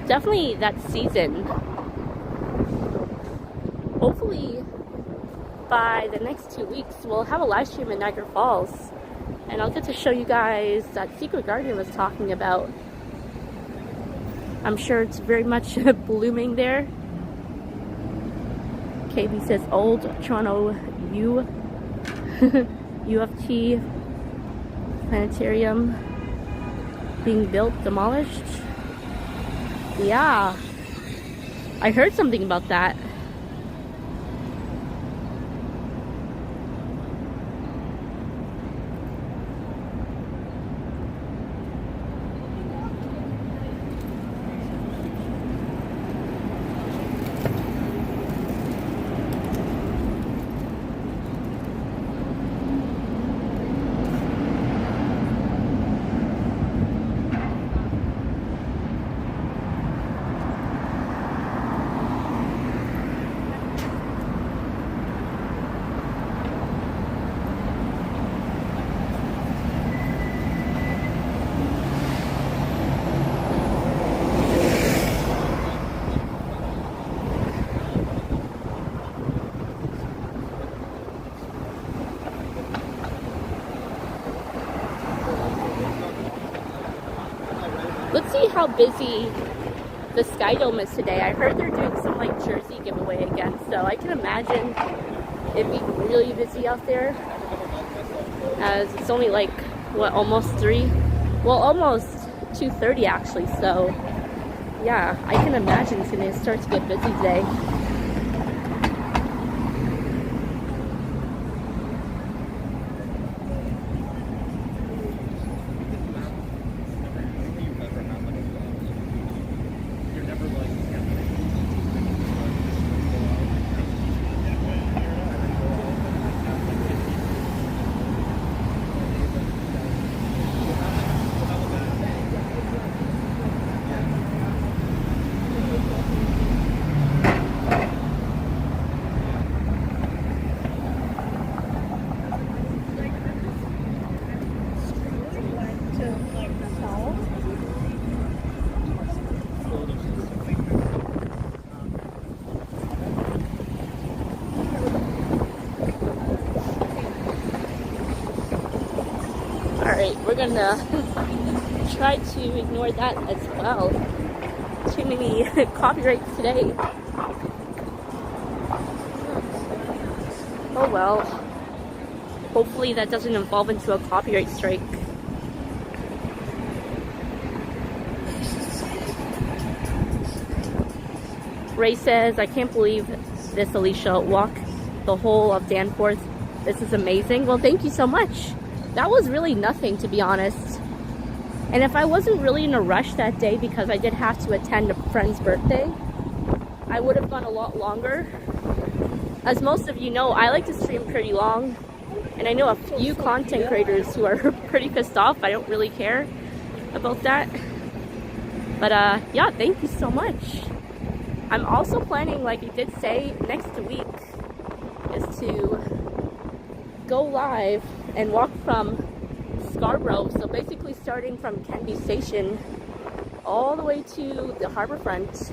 Definitely that season. Hopefully by the next 2 weeks we'll have a live stream in Niagara Falls and I'll get to show you guys that Secret Garden was talking about. I'm sure it's very much blooming there. KB says old Toronto U of T planetarium being built, demolished. Yeah, I heard something about that. Let's see how busy the Sky Dome is today. I heard they're doing some like jersey giveaway again, so I can imagine it'd be really busy out there. As it's only like, what, almost 3? Well, almost 2:30 actually, so yeah, I can imagine it's gonna start to get busy today. we're gonna try to ignore that as well. Too many copyrights today. Oh well. Hopefully that doesn't evolve into a copyright strike. Ray says, I can't believe this, Alicia. Walk the whole of Danforth. This is amazing. Well, thank you so much. That was really nothing, to be honest. And if I wasn't really in a rush that day because I did have to attend a friend's birthday, I would have gone a lot longer. As most of you know, I like to stream pretty long. And I know a few content creators who are pretty pissed off. I don't really care about that. But yeah, thank you so much. I'm also planning, like I did say, next week is to go live and walk from Scarborough. So basically starting from Kennedy Station all the way to the harborfront.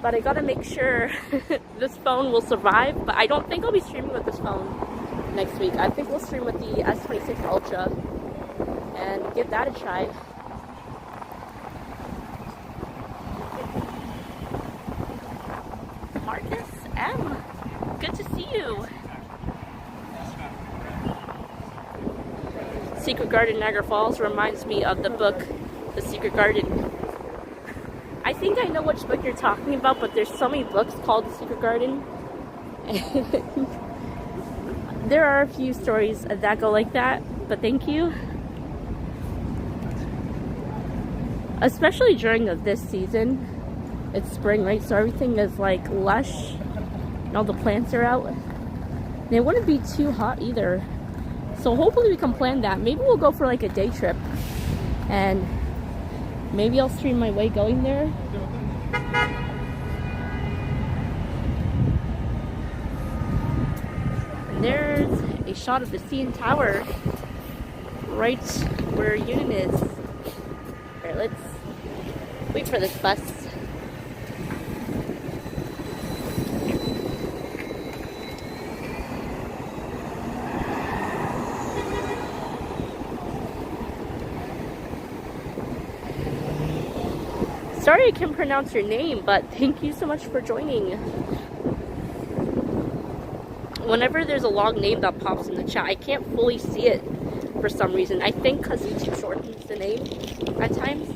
But I gotta make sure this phone will survive. But I don't think I'll be streaming with this phone next week. I think we'll stream with the S26 Ultra and give that a try. Marcus M, good to see you. Secret Garden Niagara Falls reminds me of the book The Secret Garden. I think I know which book you're talking about, but there's so many books called The Secret Garden. There are a few stories that go like that, but thank you. Especially during this season. It's spring, right? So everything is like lush and all the plants are out. And it wouldn't be too hot either. So hopefully we can plan that. Maybe we'll go for like a day trip. And maybe I'll stream my way going there. And there's a shot of the CN Tower right where Union is. Alright, let's wait for this bus. Sorry I can't pronounce your name, but thank you so much for joining. Whenever there's a long name that pops in the chat, I can't fully see it for some reason. I think because YouTube shortens the name at times.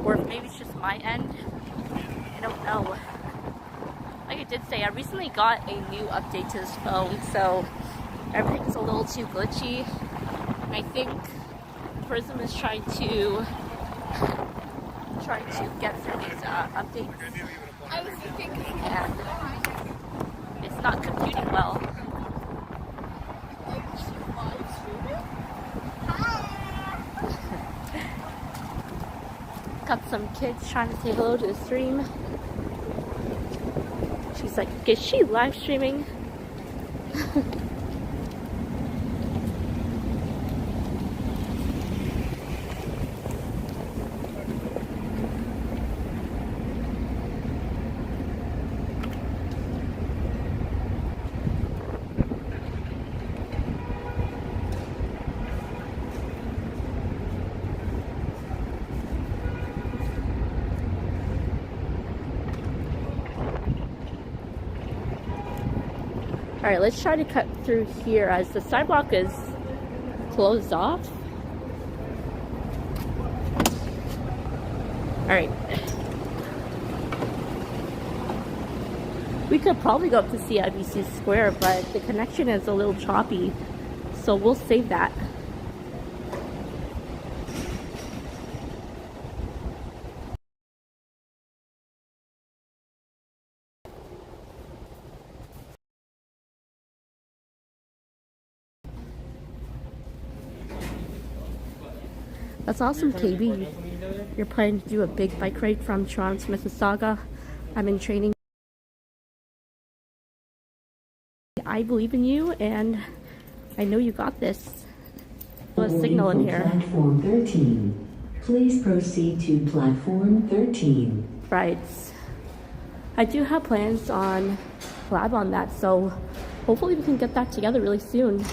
Or maybe it's just my end. I don't know. Like I did say, I recently got a new update to this phone, so everything's a little too glitchy. And I think Prism is trying to get through these updates. I was thinking. And it's not computing well. Got some kids trying to say hello to the stream. She's like, is she live streaming? Alright, let's try to cut through here as the sidewalk is closed off. Alright. We could probably go up to CIBC Square, but the connection is a little choppy, so we'll save that. That's awesome, KB. You're planning to do a big bike ride from Toronto to Mississauga. I'm in training. I believe in you, and I know you got this. There's a signal in here. Platform 13. Please proceed to platform 13. Right. I do have plans on collab on that, so hopefully we can get that together really soon.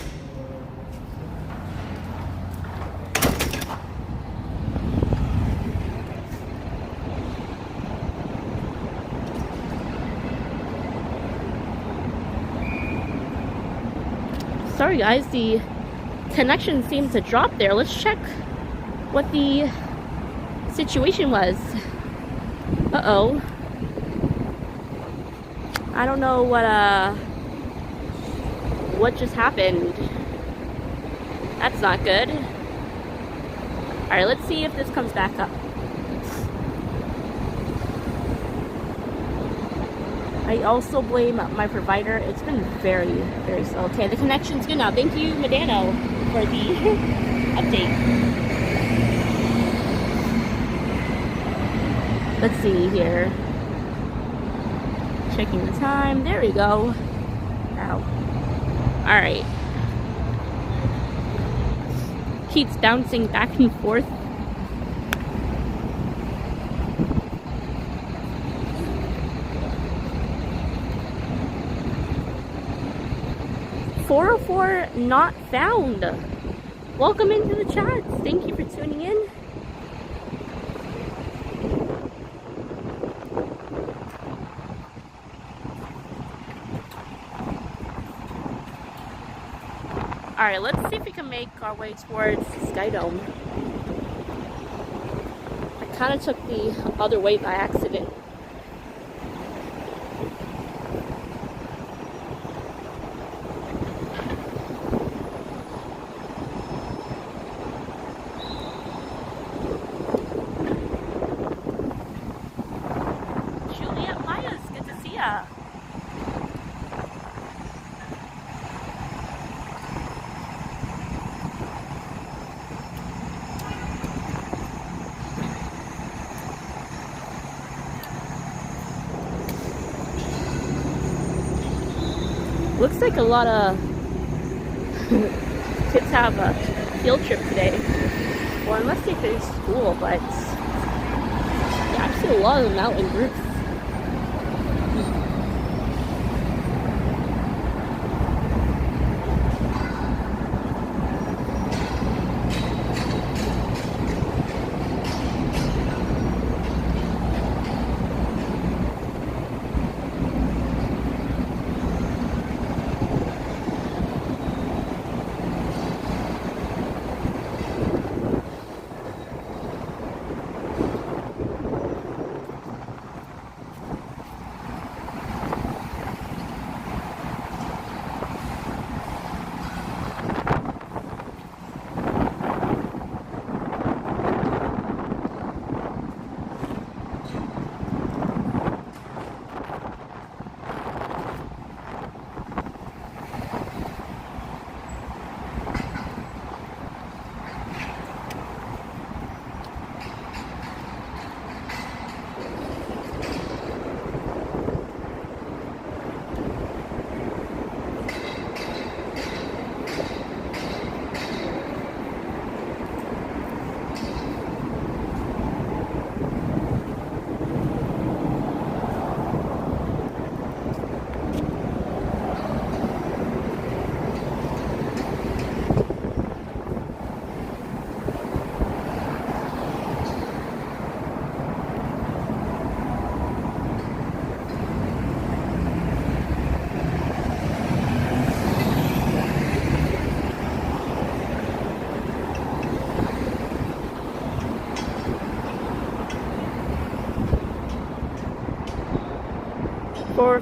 sorry guys, the connection seemed to drop there. Let's check what the situation was. Uh-oh. I don't know what just happened. That's not good. Alright, let's see if this comes back up. I also blame my provider. It's been very, very slow. Okay, the connection's good now. Thank you, Medano, for the update. Let's see here. Checking the time. There we go. Ow. Alright. Keeps bouncing back and forth. "404 not found." Welcome into the chat. Thank you for tuning in. Alright, let's see if we can make our way towards Sky Dome. I kind of took the other way by accident. Juliet Myers, good to see ya. Looks like a lot of kids have a field trip today. Well, unless they finish school, but yeah, I've seen a lot of them out in groups.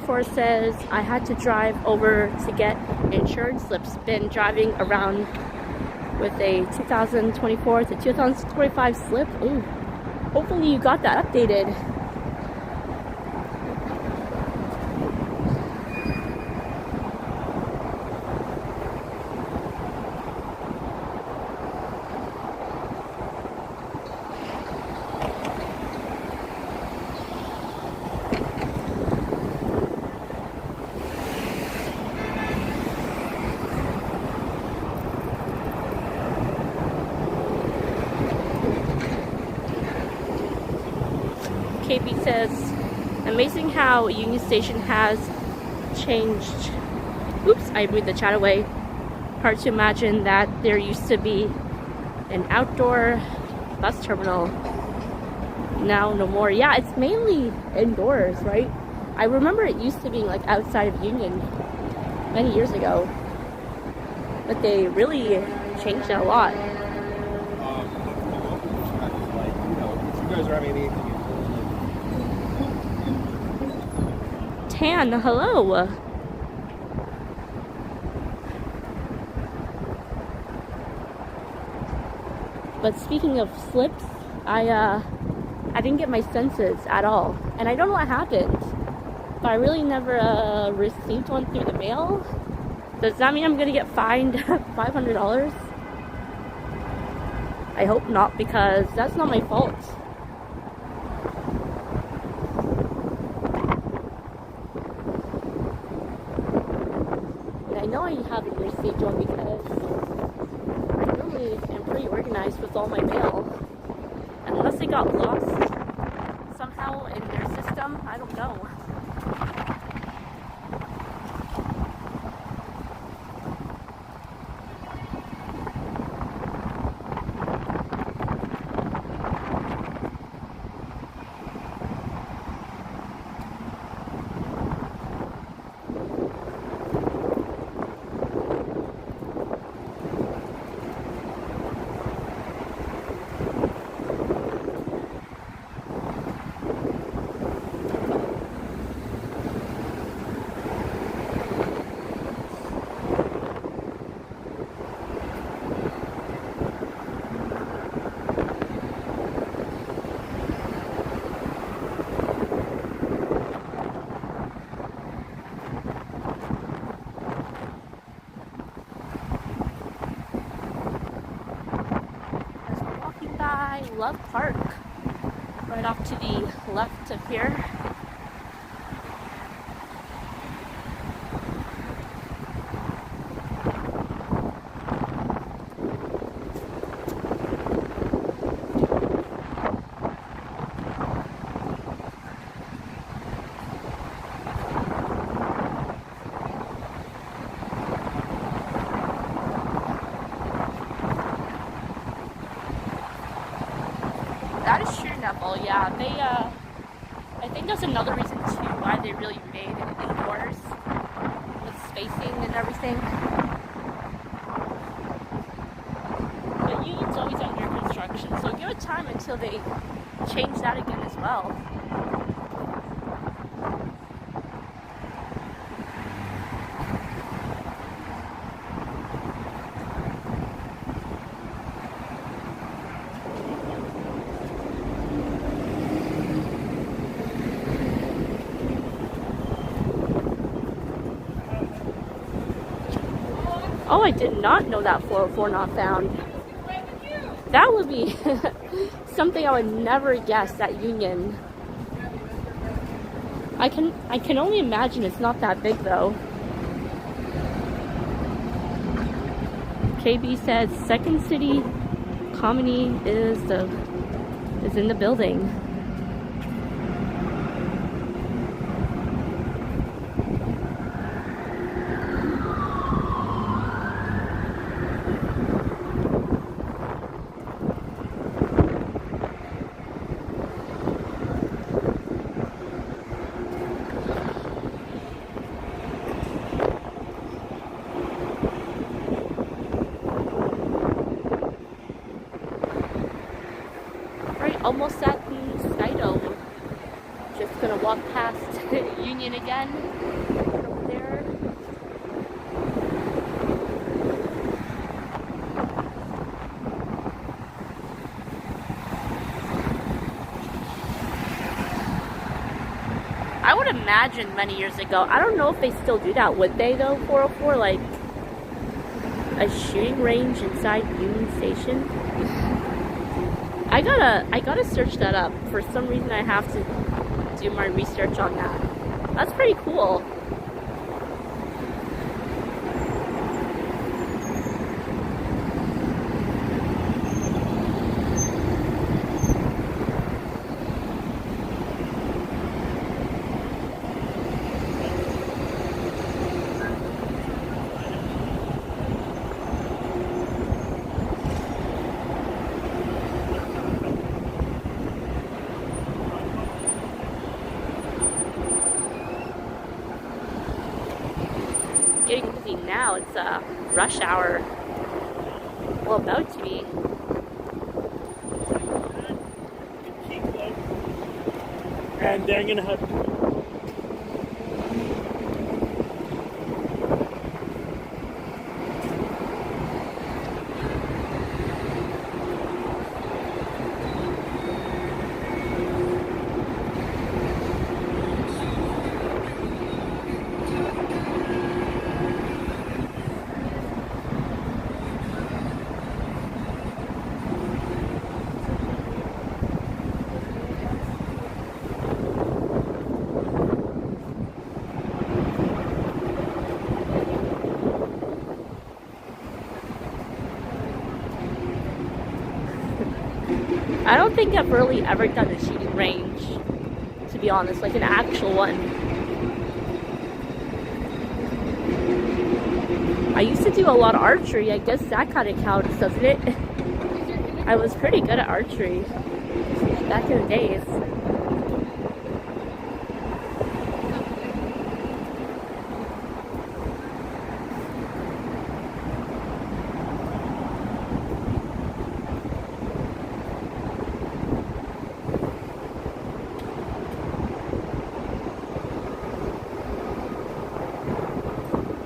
Four says, I had to drive over to get insurance slips. Been driving around with a 2024 to 2025 slip. Ooh, hopefully you got that updated. KB says, amazing how Union Station has changed. Oops, I moved the chat away. Hard to imagine that there used to be an outdoor bus terminal. Now no more. Yeah, it's mainly indoors, right? I remember it used to be like outside of Union many years ago. but they really changed it a lot. You guys are having anything. Tan, hello. But speaking of slips, I didn't get my senses at all, and I don't know what happened. But I really never received one through the mail. Does that mean I'm gonna get fined $500? I hope not, because that's not my fault. And I know I haven't received one because I really am pretty organized with all my mail. Unless it got lost somehow in their system, I don't know. Love Park, right off to the left of here. That is true, Neville. Yeah, they, I think that's another reason too why they really made it indoors with spacing and everything. But Union's always under construction, so give it time until they change that again as well. Oh, I did not know that 404 not found. That would be something I would never guess at Union. I can only imagine it's not that big though. KB says Second City Comedy is in the building. Almost at the Skydome. Just gonna walk past Union again. Over there. I would imagine many years ago, I don't know if they still do that, would they though, 404? Like a shooting range inside Union Station? I gotta search that up. For some reason I have to do my research on that. That's pretty cool. Getting busy now. It's rush hour. Well, about to be. And they're gonna have I don't think I've really ever done a shooting range, to be honest, like an actual one. I used to do a lot of archery. I guess that kind of counts, doesn't it? I was pretty good at archery back in the days.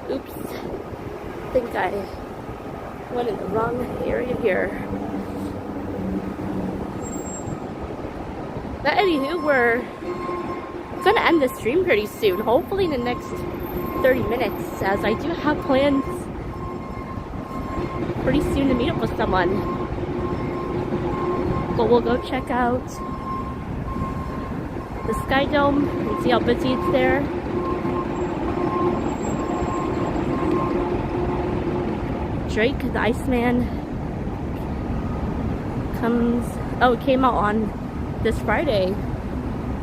Oops, I think I went in the wrong area here. But anywho, we're gonna end the stream pretty soon, hopefully in the next 30 minutes, as I do have plans pretty soon to meet up with someone. But we'll go check out the Sky Dome and see how busy it's there. Drake the Iceman came out on this Friday.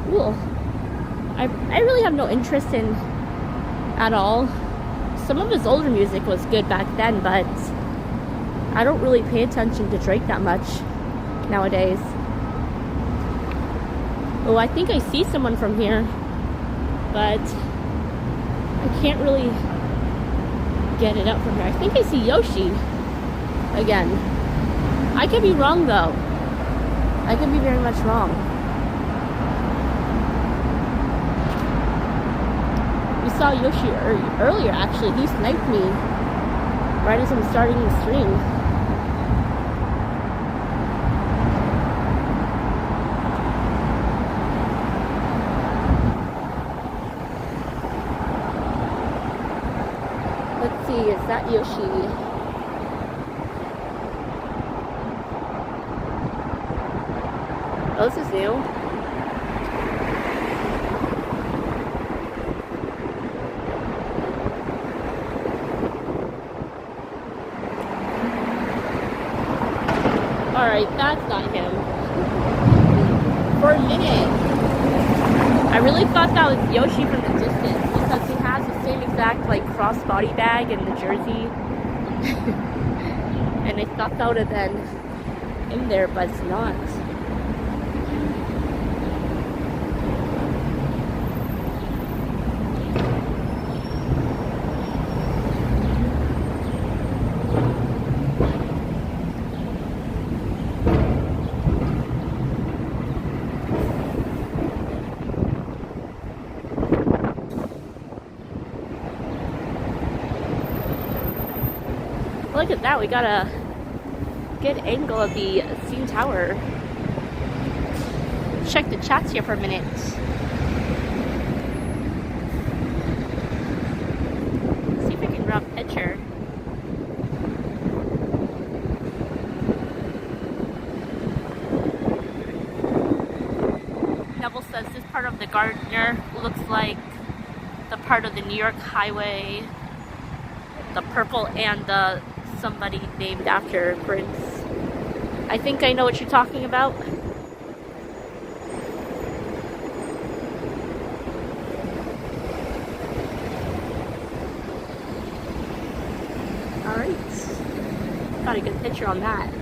Cool. I really have no interest in at all. Some of his older music was good back then, but I don't really pay attention to Drake that much nowadays. Oh, I think I see someone from here, but I can't really get it up from here. I think I see Yoshi again. I could be wrong though. I could be very much wrong. We saw Yoshi earlier actually. He sniped me right as I'm starting the stream. Let's see, is that Yoshi? Oh, this is new. Alright, that's not him. For a minute, I really thought that was Yoshi from the distance because he has the same exact like crossbody bag and the jersey. And I thought that would have been in there, but it's not. Look at that, we got a good angle of the CN Tower. Check the chats here for a minute. See if I can grab a picture. Neville says this part of the Gardner looks like the part of the New York highway, the purple and the somebody named after Prince. I think I know what you're talking about. Alright. Got a good picture on that.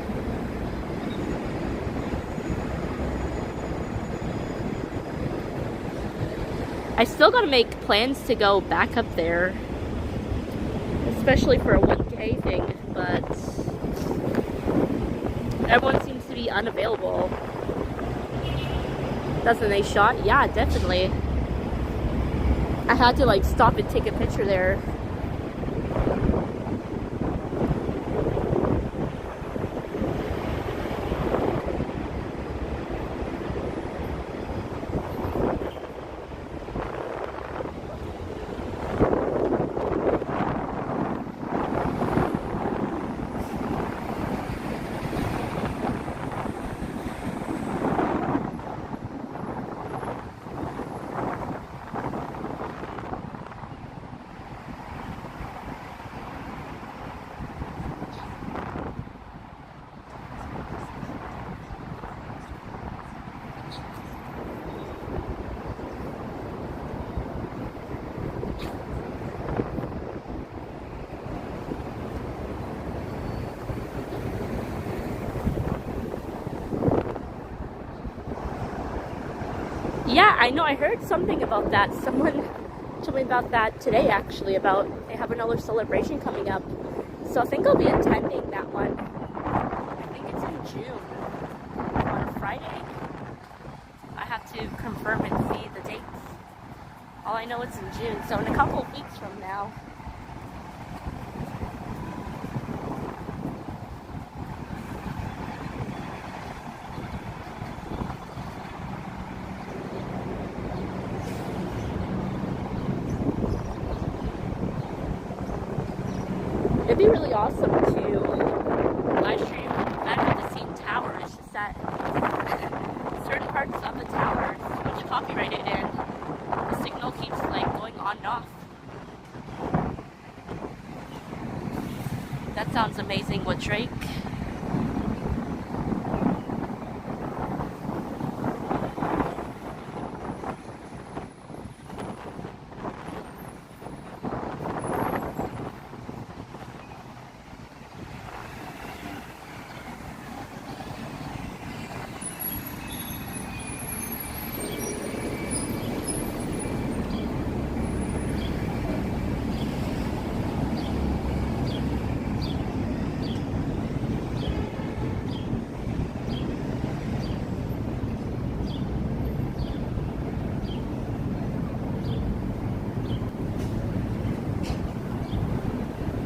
I still gotta make plans to go back up there, especially for a 1K. anything, but everyone seems to be unavailable. That's a nice shot. Yeah, definitely. I had to like stop and take a picture there. Yeah, I know. I heard something about that. Someone told me about that today, actually, about they have another celebration coming up. So I think I'll be attending that one. I think it's in June, on a Friday. I have to confirm and see the dates. All I know it's in June, so in a couple of weeks from now. It'd be really awesome to live stream back at the same tower. It's just that certain parts of the tower is much copyrighted and the signal keeps like going on and off. That sounds amazing with Drake.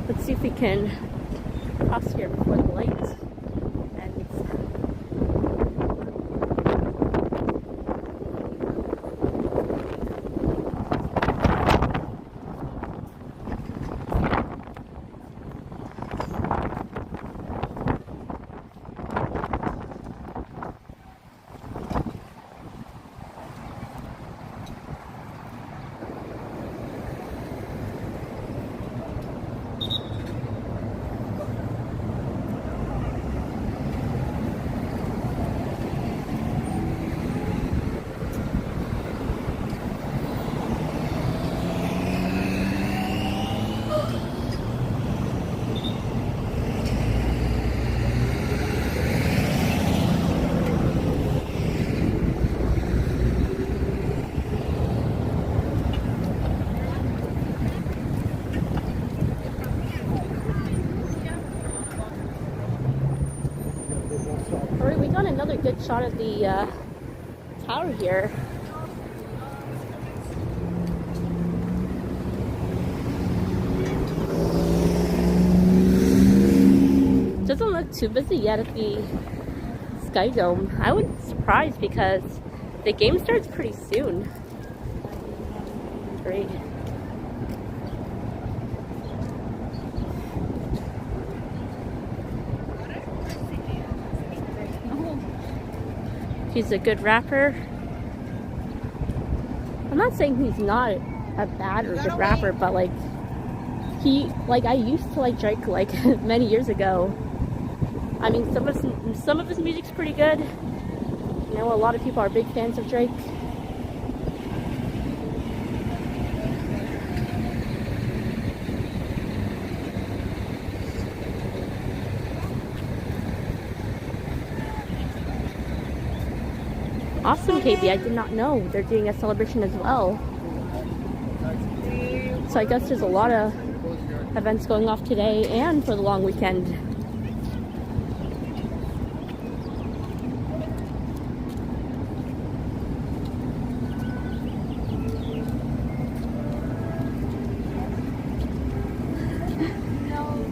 Let's see if we can cross here before the light ends. Alright, we got another good shot of the tower here. Doesn't look too busy yet at the Sky Dome. I was surprised because the game starts pretty soon. Great. He's a good rapper. I'm not saying he's not a bad or good rapper, but like I used to like Drake like many years ago. I mean, some of his music's pretty good. You know, a lot of people are big fans of Drake. Awesome, KB. I did not know they're doing a celebration as well. So I guess there's a lot of events going off today and for the long weekend.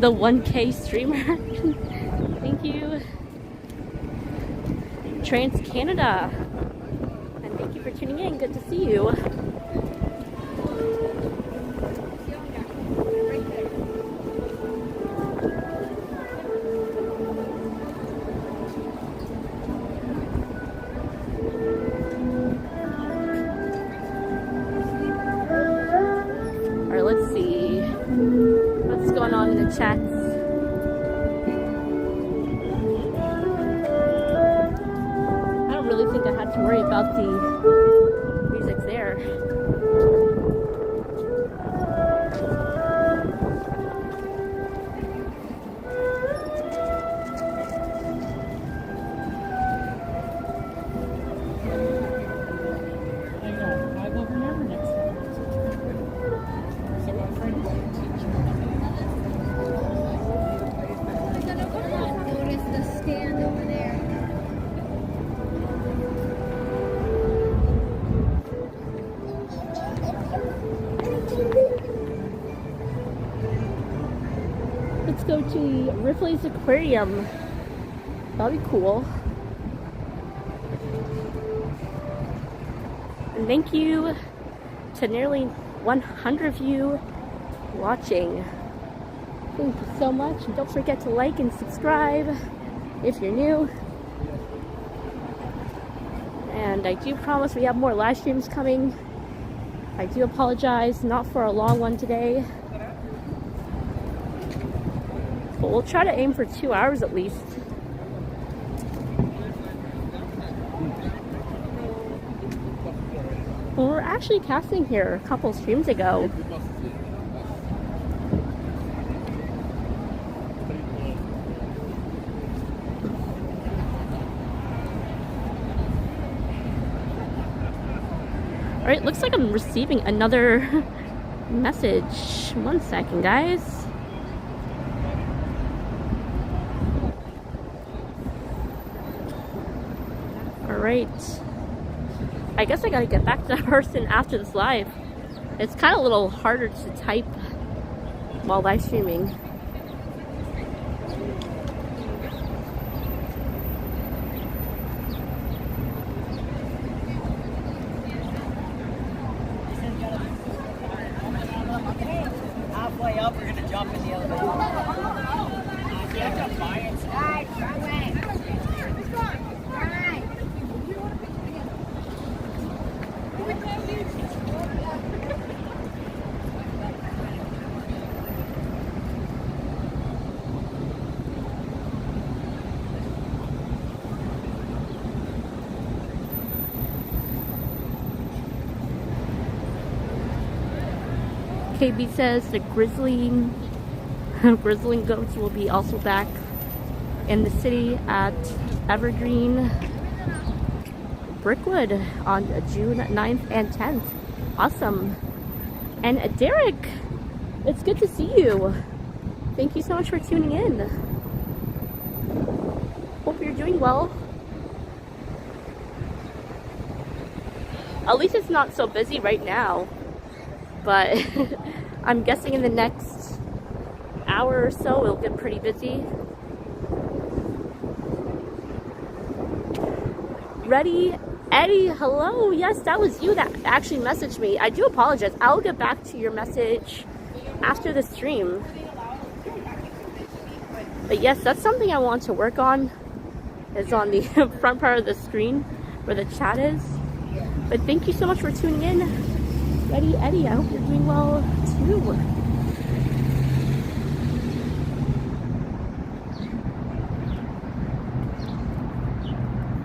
The 1K streamer. Thank you. Trans Canada. And thank you for tuning in. Good to see you. Alright, let's see. What's going on in the chats? I don't really think I had to worry about the music there. I will remember next time. So I'm afraid Notice the stand over there. Let's go to Ripley's Aquarium. That'll be cool. And thank you to nearly 100 of you watching. Thank you so much. And don't forget to like and subscribe if you're new. And I do promise we have more live streams coming. I do apologize, not for a long one today. But we'll try to aim for 2 hours at least. Well, we're actually casting here a couple streams ago. Alright, looks like I'm receiving another message. 1 second, guys. Alright. I guess I gotta get back to that person after this live. It's kind of a little harder to type while live streaming. halfway up, we're gonna jump in the elevator. KB says the grizzly goats will be also back in the city at Evergreen Brickwood on June 9th and 10th. Awesome. And Derek, it's good to see you. Thank you so much for tuning in. Hope you're doing well. At least it's not so busy right now. But I'm guessing in the next hour or so it'll get pretty busy. Ready? Eddie, hello. Yes, that was you that actually messaged me. I do apologize. I'll get back to your message after the stream. But yes, that's something I want to work on. It's on the front part of the screen where the chat is. But thank you so much for tuning in. Ready, Eddie, I hope you're doing well too.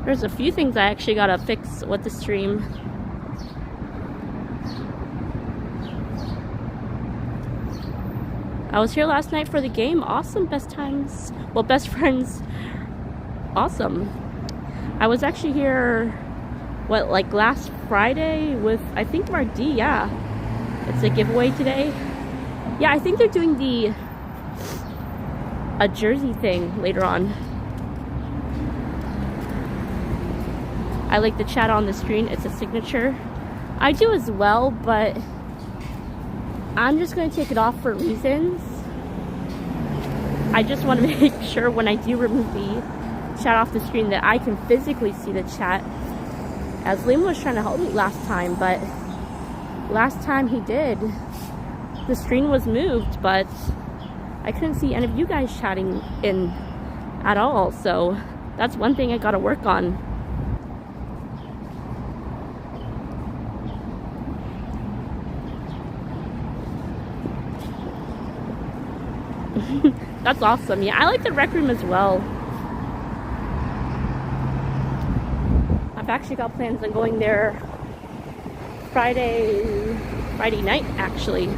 There's a few things I actually gotta fix with the stream. I was here last night for the game. Awesome, best times. Well, best friends. Awesome. I was actually here, what, like last Friday with, I think, Mardi, yeah. It's a giveaway today. Yeah, I think they're doing a jersey thing later on. I like the chat on the screen. It's a signature. I do as well, but I'm just going to take it off for reasons. I just want to make sure when I do remove the chat off the screen that I can physically see the chat. As Liam was trying to help me last time, but last time he did, the screen was moved, but I couldn't see any of you guys chatting in at all. So that's one thing I gotta work on. That's awesome. Yeah, I like the rec room as well. I've actually got plans on going there Friday night, actually.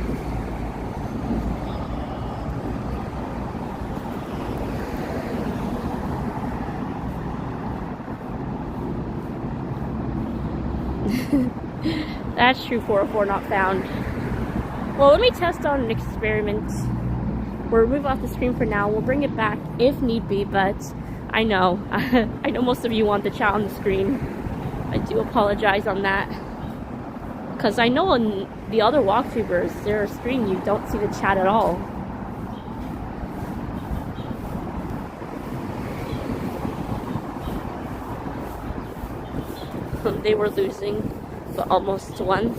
That's true, 404 not found. Well, let me test on an experiment. We'll remove off the screen for now. We'll bring it back if need be, but I know. I know most of you want the chat on the screen. I do apologize on that. Because I know on the other walktubers, their screen, you don't see the chat at all. They were losing, but almost won.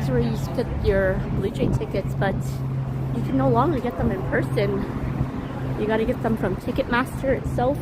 Where you used to get your Blue Jay tickets, but you can no longer get them in person. You got to get them from Ticketmaster itself.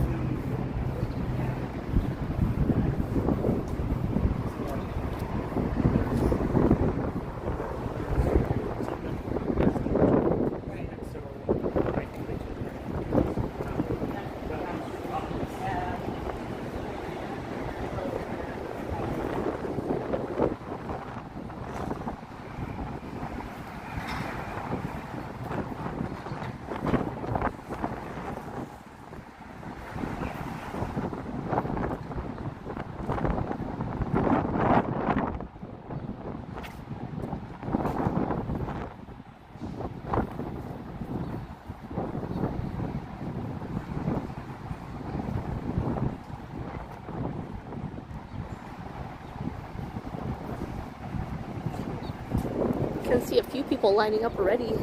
I can see a few people lining up already. It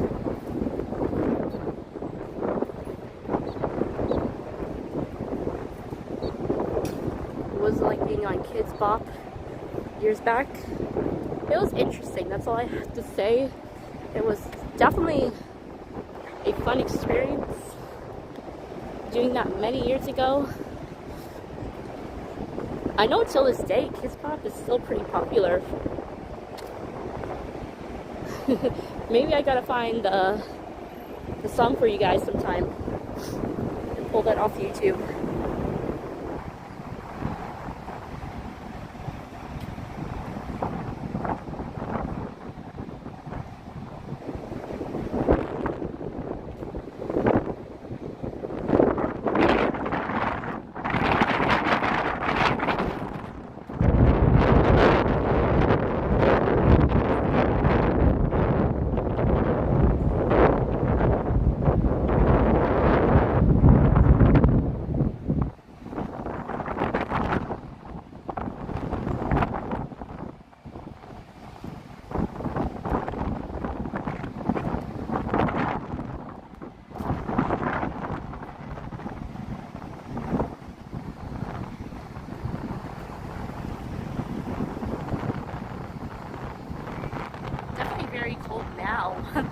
wasn't like being on Kids Bop years back. It was interesting, that's all I have to say. It was definitely a fun experience doing that many years ago. I know till this day, Kids Bop is still pretty popular. Maybe I gotta find the song for you guys sometime and pull that off YouTube.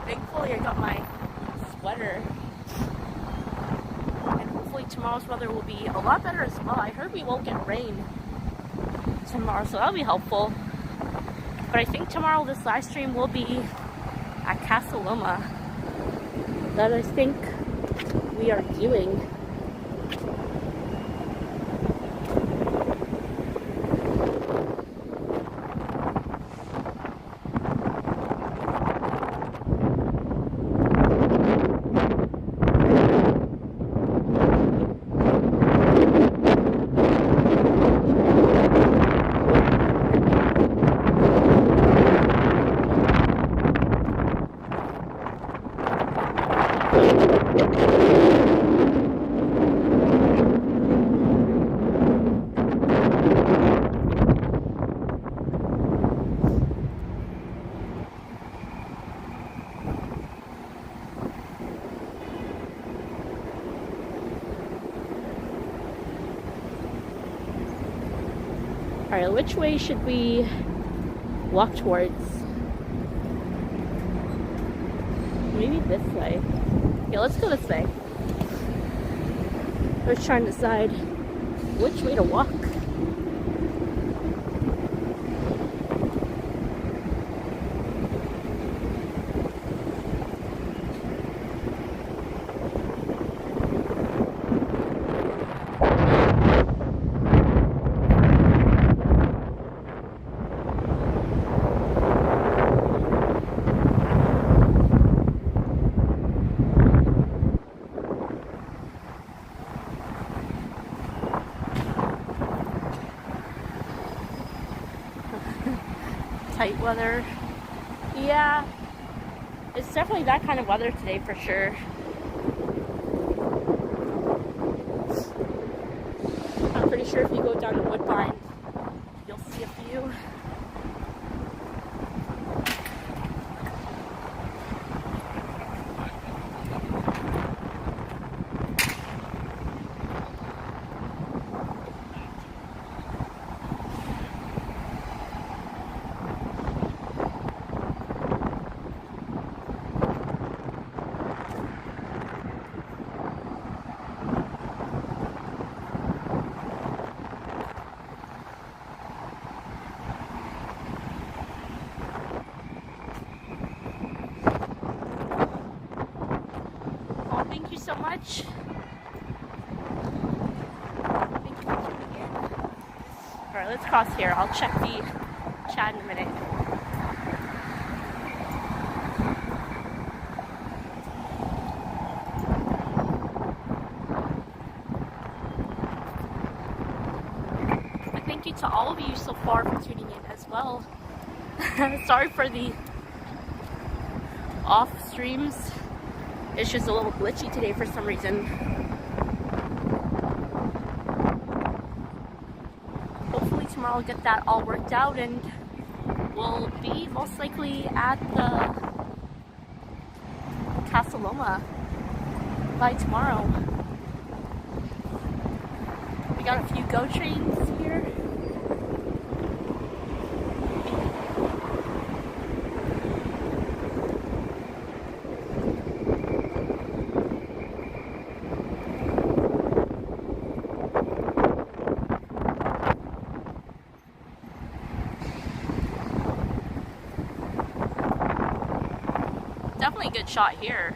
Thankfully I got my sweater, and hopefully tomorrow's weather will be a lot better as well. I heard we won't get rain tomorrow, so that'll be helpful. But I think tomorrow this live stream will be at Casa Loma. that I think we are doing. Alright, which way should we walk towards? Maybe this way. Yeah, let's go this way. I was trying to decide which way to walk. Tight weather. Yeah, it's definitely that kind of weather today for sure. I'm pretty sure if you go down to Woodbine, you'll see a few. Thank you so much. Thank you for tuning in. Alright, let's cross here. I'll check the chat in a minute. But thank you to all of you so far for tuning in as well. Sorry for the off streams. It's just a little glitchy today for some reason. Hopefully tomorrow I'll get that all worked out and we'll be most likely at the Casa Loma by tomorrow. We got a few GO trains here. Definitely a good shot here.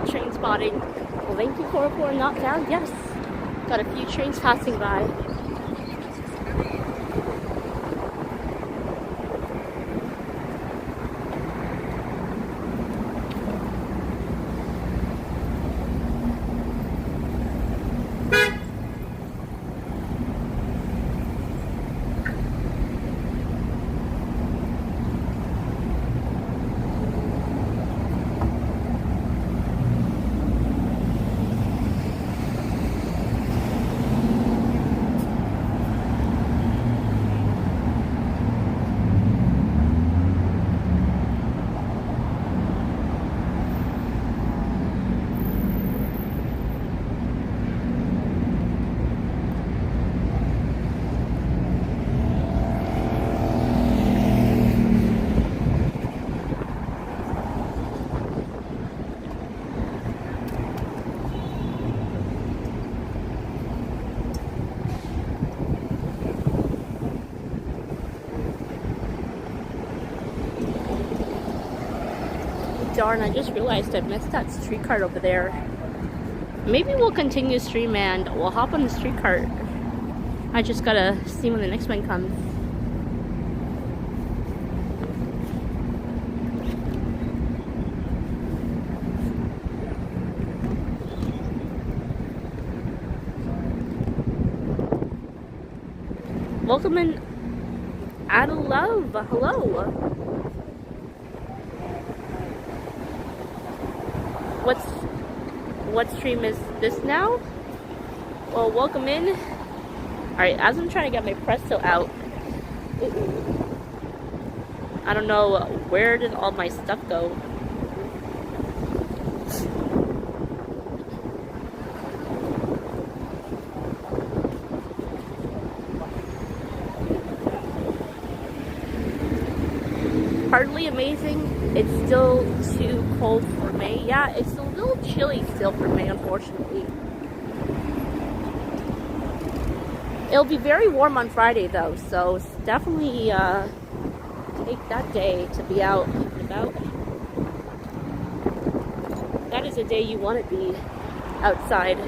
Train spotting. Well, thank you for not down. Yes, got a few trains passing by. darn, I just realized I missed that streetcar over there. Maybe we'll continue stream and we'll hop on the streetcar. I just gotta see when the next one comes. Welcome in, Ada Love. Hello. What stream is this now? Well, welcome in. Alright, as I'm trying to get my Presto out, I don't know where did all my stuff go. Hardly amazing. It's still too cold for May. Yeah, it's a little chilly still for May, unfortunately. It'll be very warm on Friday though, so definitely take that day to be out and about. That is a day you want to be outside.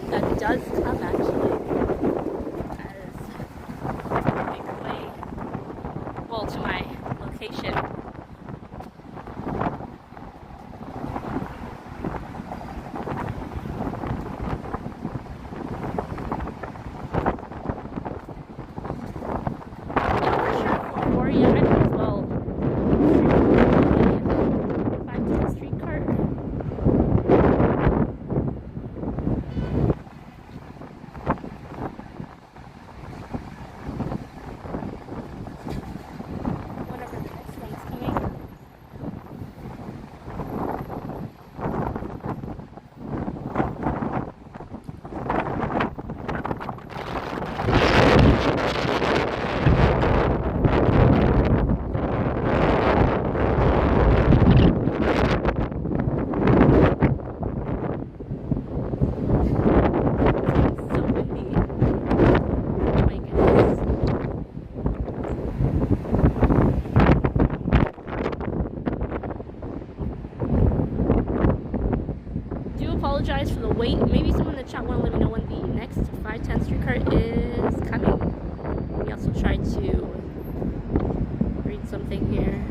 That does come actually as I make my way well to my location. I'm not sure if before yet, I might as well find the streetcar. Apologize for the wait. Maybe someone in the chat want to let me know when the next 510 streetcar is coming. Let me also try to read something here.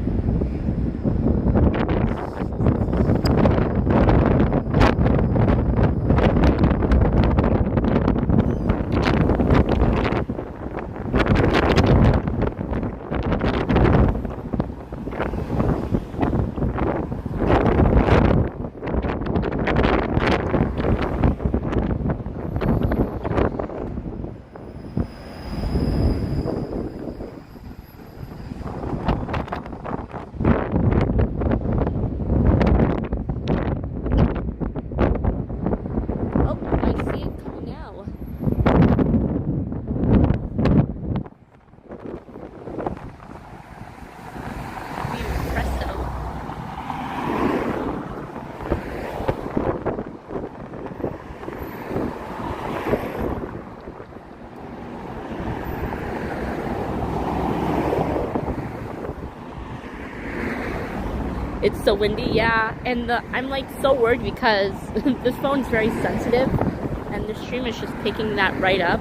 It's so windy, yeah, and I'm like so worried because this phone's very sensitive and the stream is just picking that right up.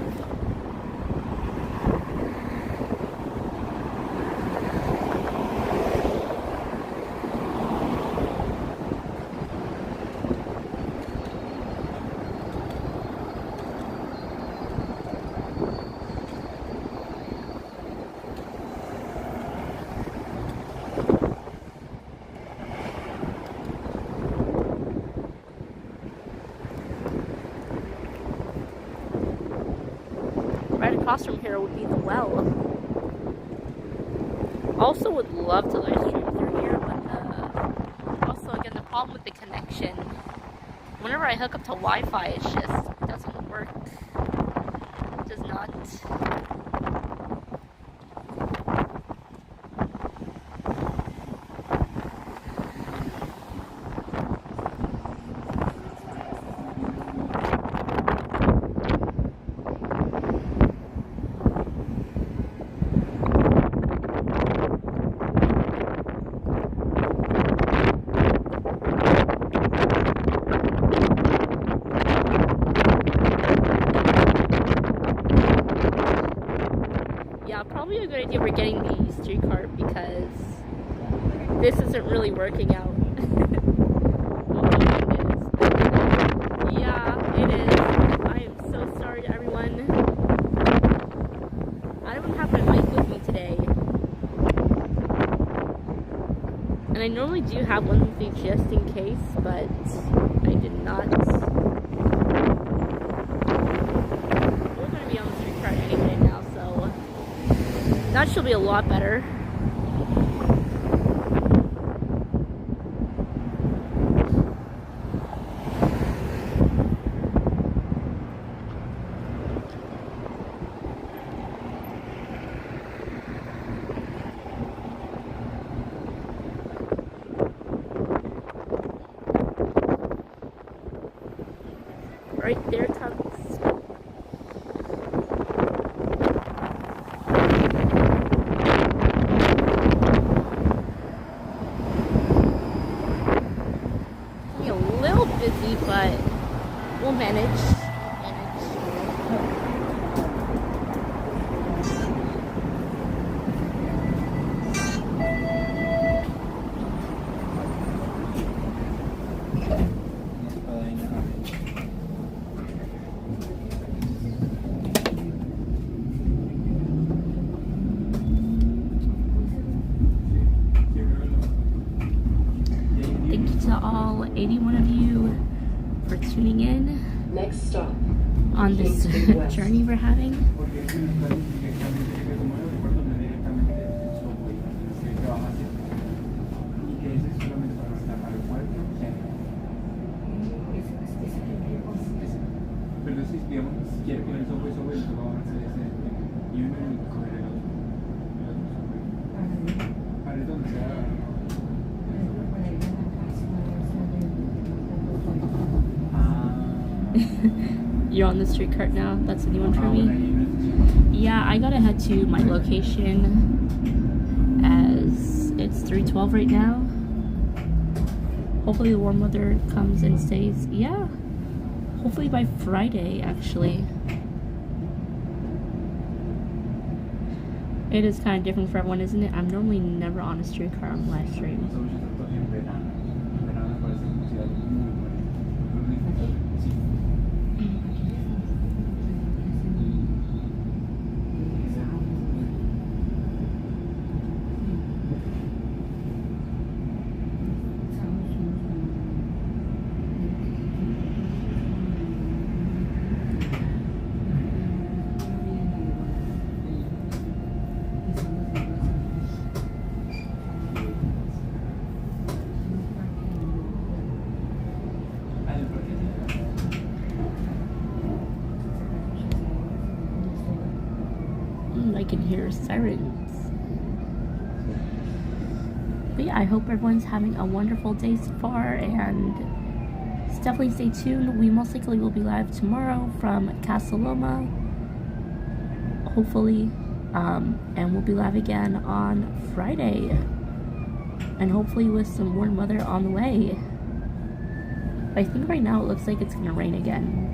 across from here would be the well. Also would love to live stream through here, but also again the problem with the connection. Whenever I hook up to Wi-Fi, it just doesn't work. It does not. Probably a good idea we're getting the streetcar because this isn't really working out. Yeah, it is. I am so sorry to everyone. I don't have my mic with me today. And I normally do have one with me just in case, but I did not. We're going to be on the streetcar any minute now, so that should be a lot better. Right there it comes. Busy, but we'll manage. Thank you to all 81 of you for tuning in. Next stop on this journey we're having. You're on the streetcar now? That's a new one for me? Yeah, I gotta head to my location as it's 3:12 right now. Hopefully the warm weather comes and stays. Yeah, hopefully by Friday actually. It is kind of different for everyone, isn't it? I'm normally never on a streetcar on live stream. I can hear sirens. But yeah, I hope everyone's having a wonderful day so far, and definitely stay tuned. We most likely will be live tomorrow from Casa Loma, hopefully, and we'll be live again on Friday, and hopefully with some warm weather on the way. But I think right now it looks like it's gonna rain again.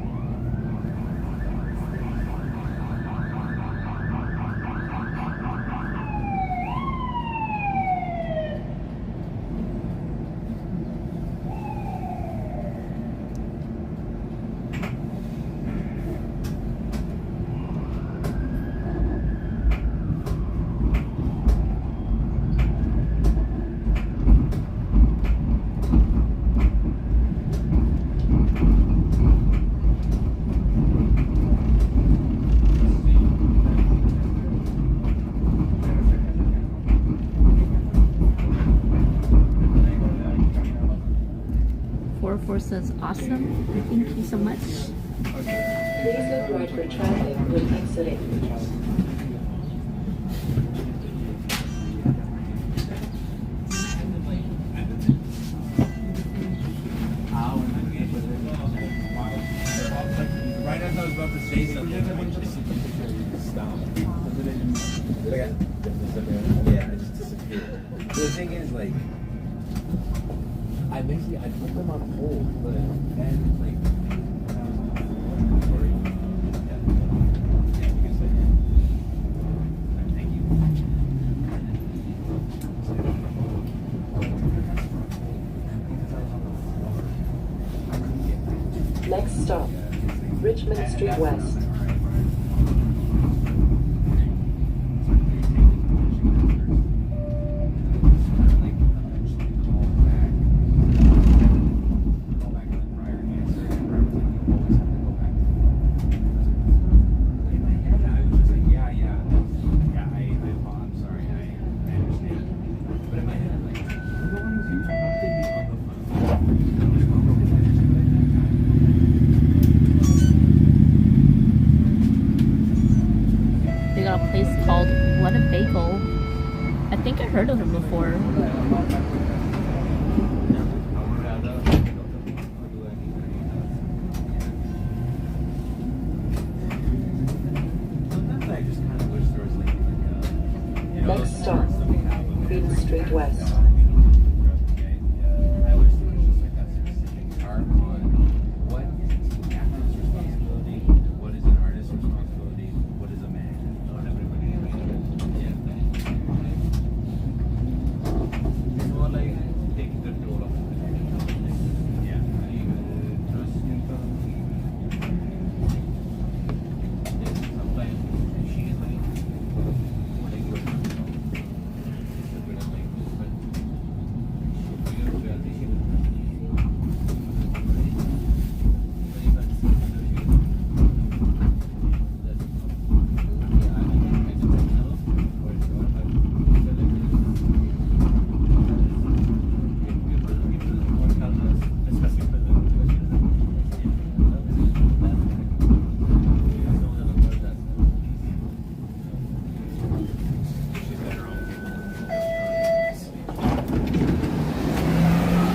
404 says awesome. Thank you so much. Please look right for traffic when exiting. Right as I was about to say something, I just stopped. Yeah, I just disappeared. The thing is, like, I put them on hold, but then, like, sorry. Thank you. Next stop, Richmond Street West. They got a place called What a Bagel. I think I heard of him before. Next stop, Queen Street West.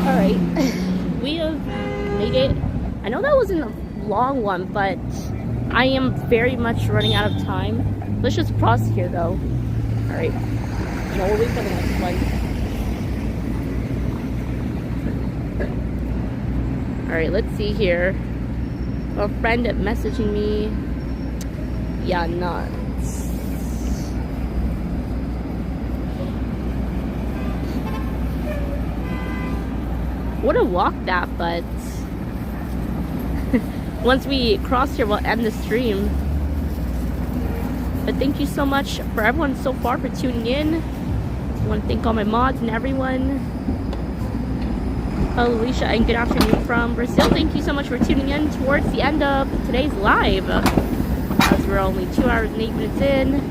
Alright, we have made it. I know that wasn't a long one, but I am very much running out of time. Let's just pause here though. Alright, no, we'll wait for the next one. Alright, let's see here. A friend messaging me. Yeah, nuts. Would have walked that, but once we cross here, we'll end the stream. But thank you so much for everyone so far for tuning in. I want to thank all my mods and everyone. Hello, Alicia, and good afternoon from Brazil. Thank you so much for tuning in towards the end of today's live, as we're only 2 hours and 8 minutes in.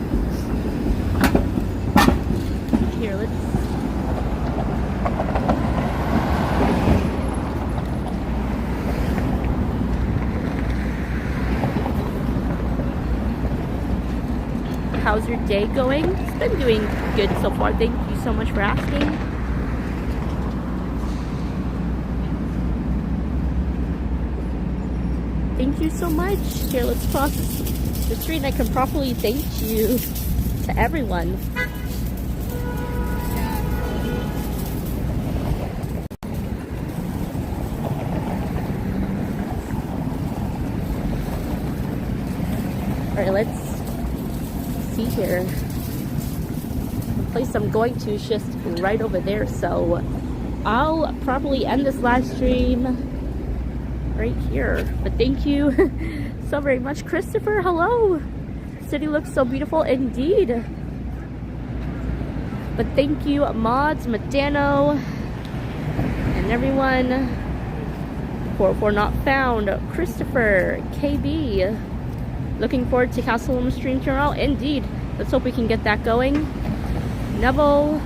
Here, let's. How's your day going? It's been doing good so far. Thank you so much for asking. Thank you so much. Here, let's cross the street and I can properly thank you to everyone. Alright, let's see here. The place I'm going to is just right over there, so I'll probably end this live stream right here. But thank you so very much, Christopher. Hello. City looks so beautiful indeed. But thank you, mods, Medano, and everyone for not found. Christopher, KB. Looking forward to Castle stream tomorrow. Indeed. Let's hope we can get that going. Neville.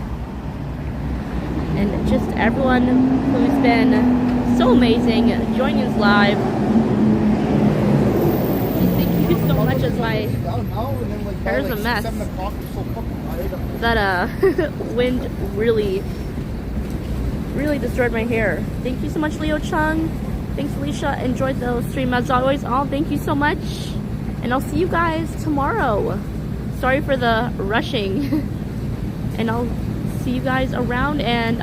And just everyone who's been so amazing joining us live. Thank you so much as my hair's a mess. That wind really destroyed my hair. Thank you so much, Leo Chung. Thanks, Alicia. Enjoyed the stream as always. All thank you so much. And I'll see you guys tomorrow. Sorry for the rushing. And I'll see you guys around. And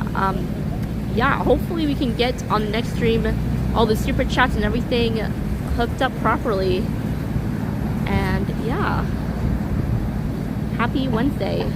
yeah, hopefully we can get on the next stream all the super chats and everything hooked up properly. And yeah, happy Wednesday.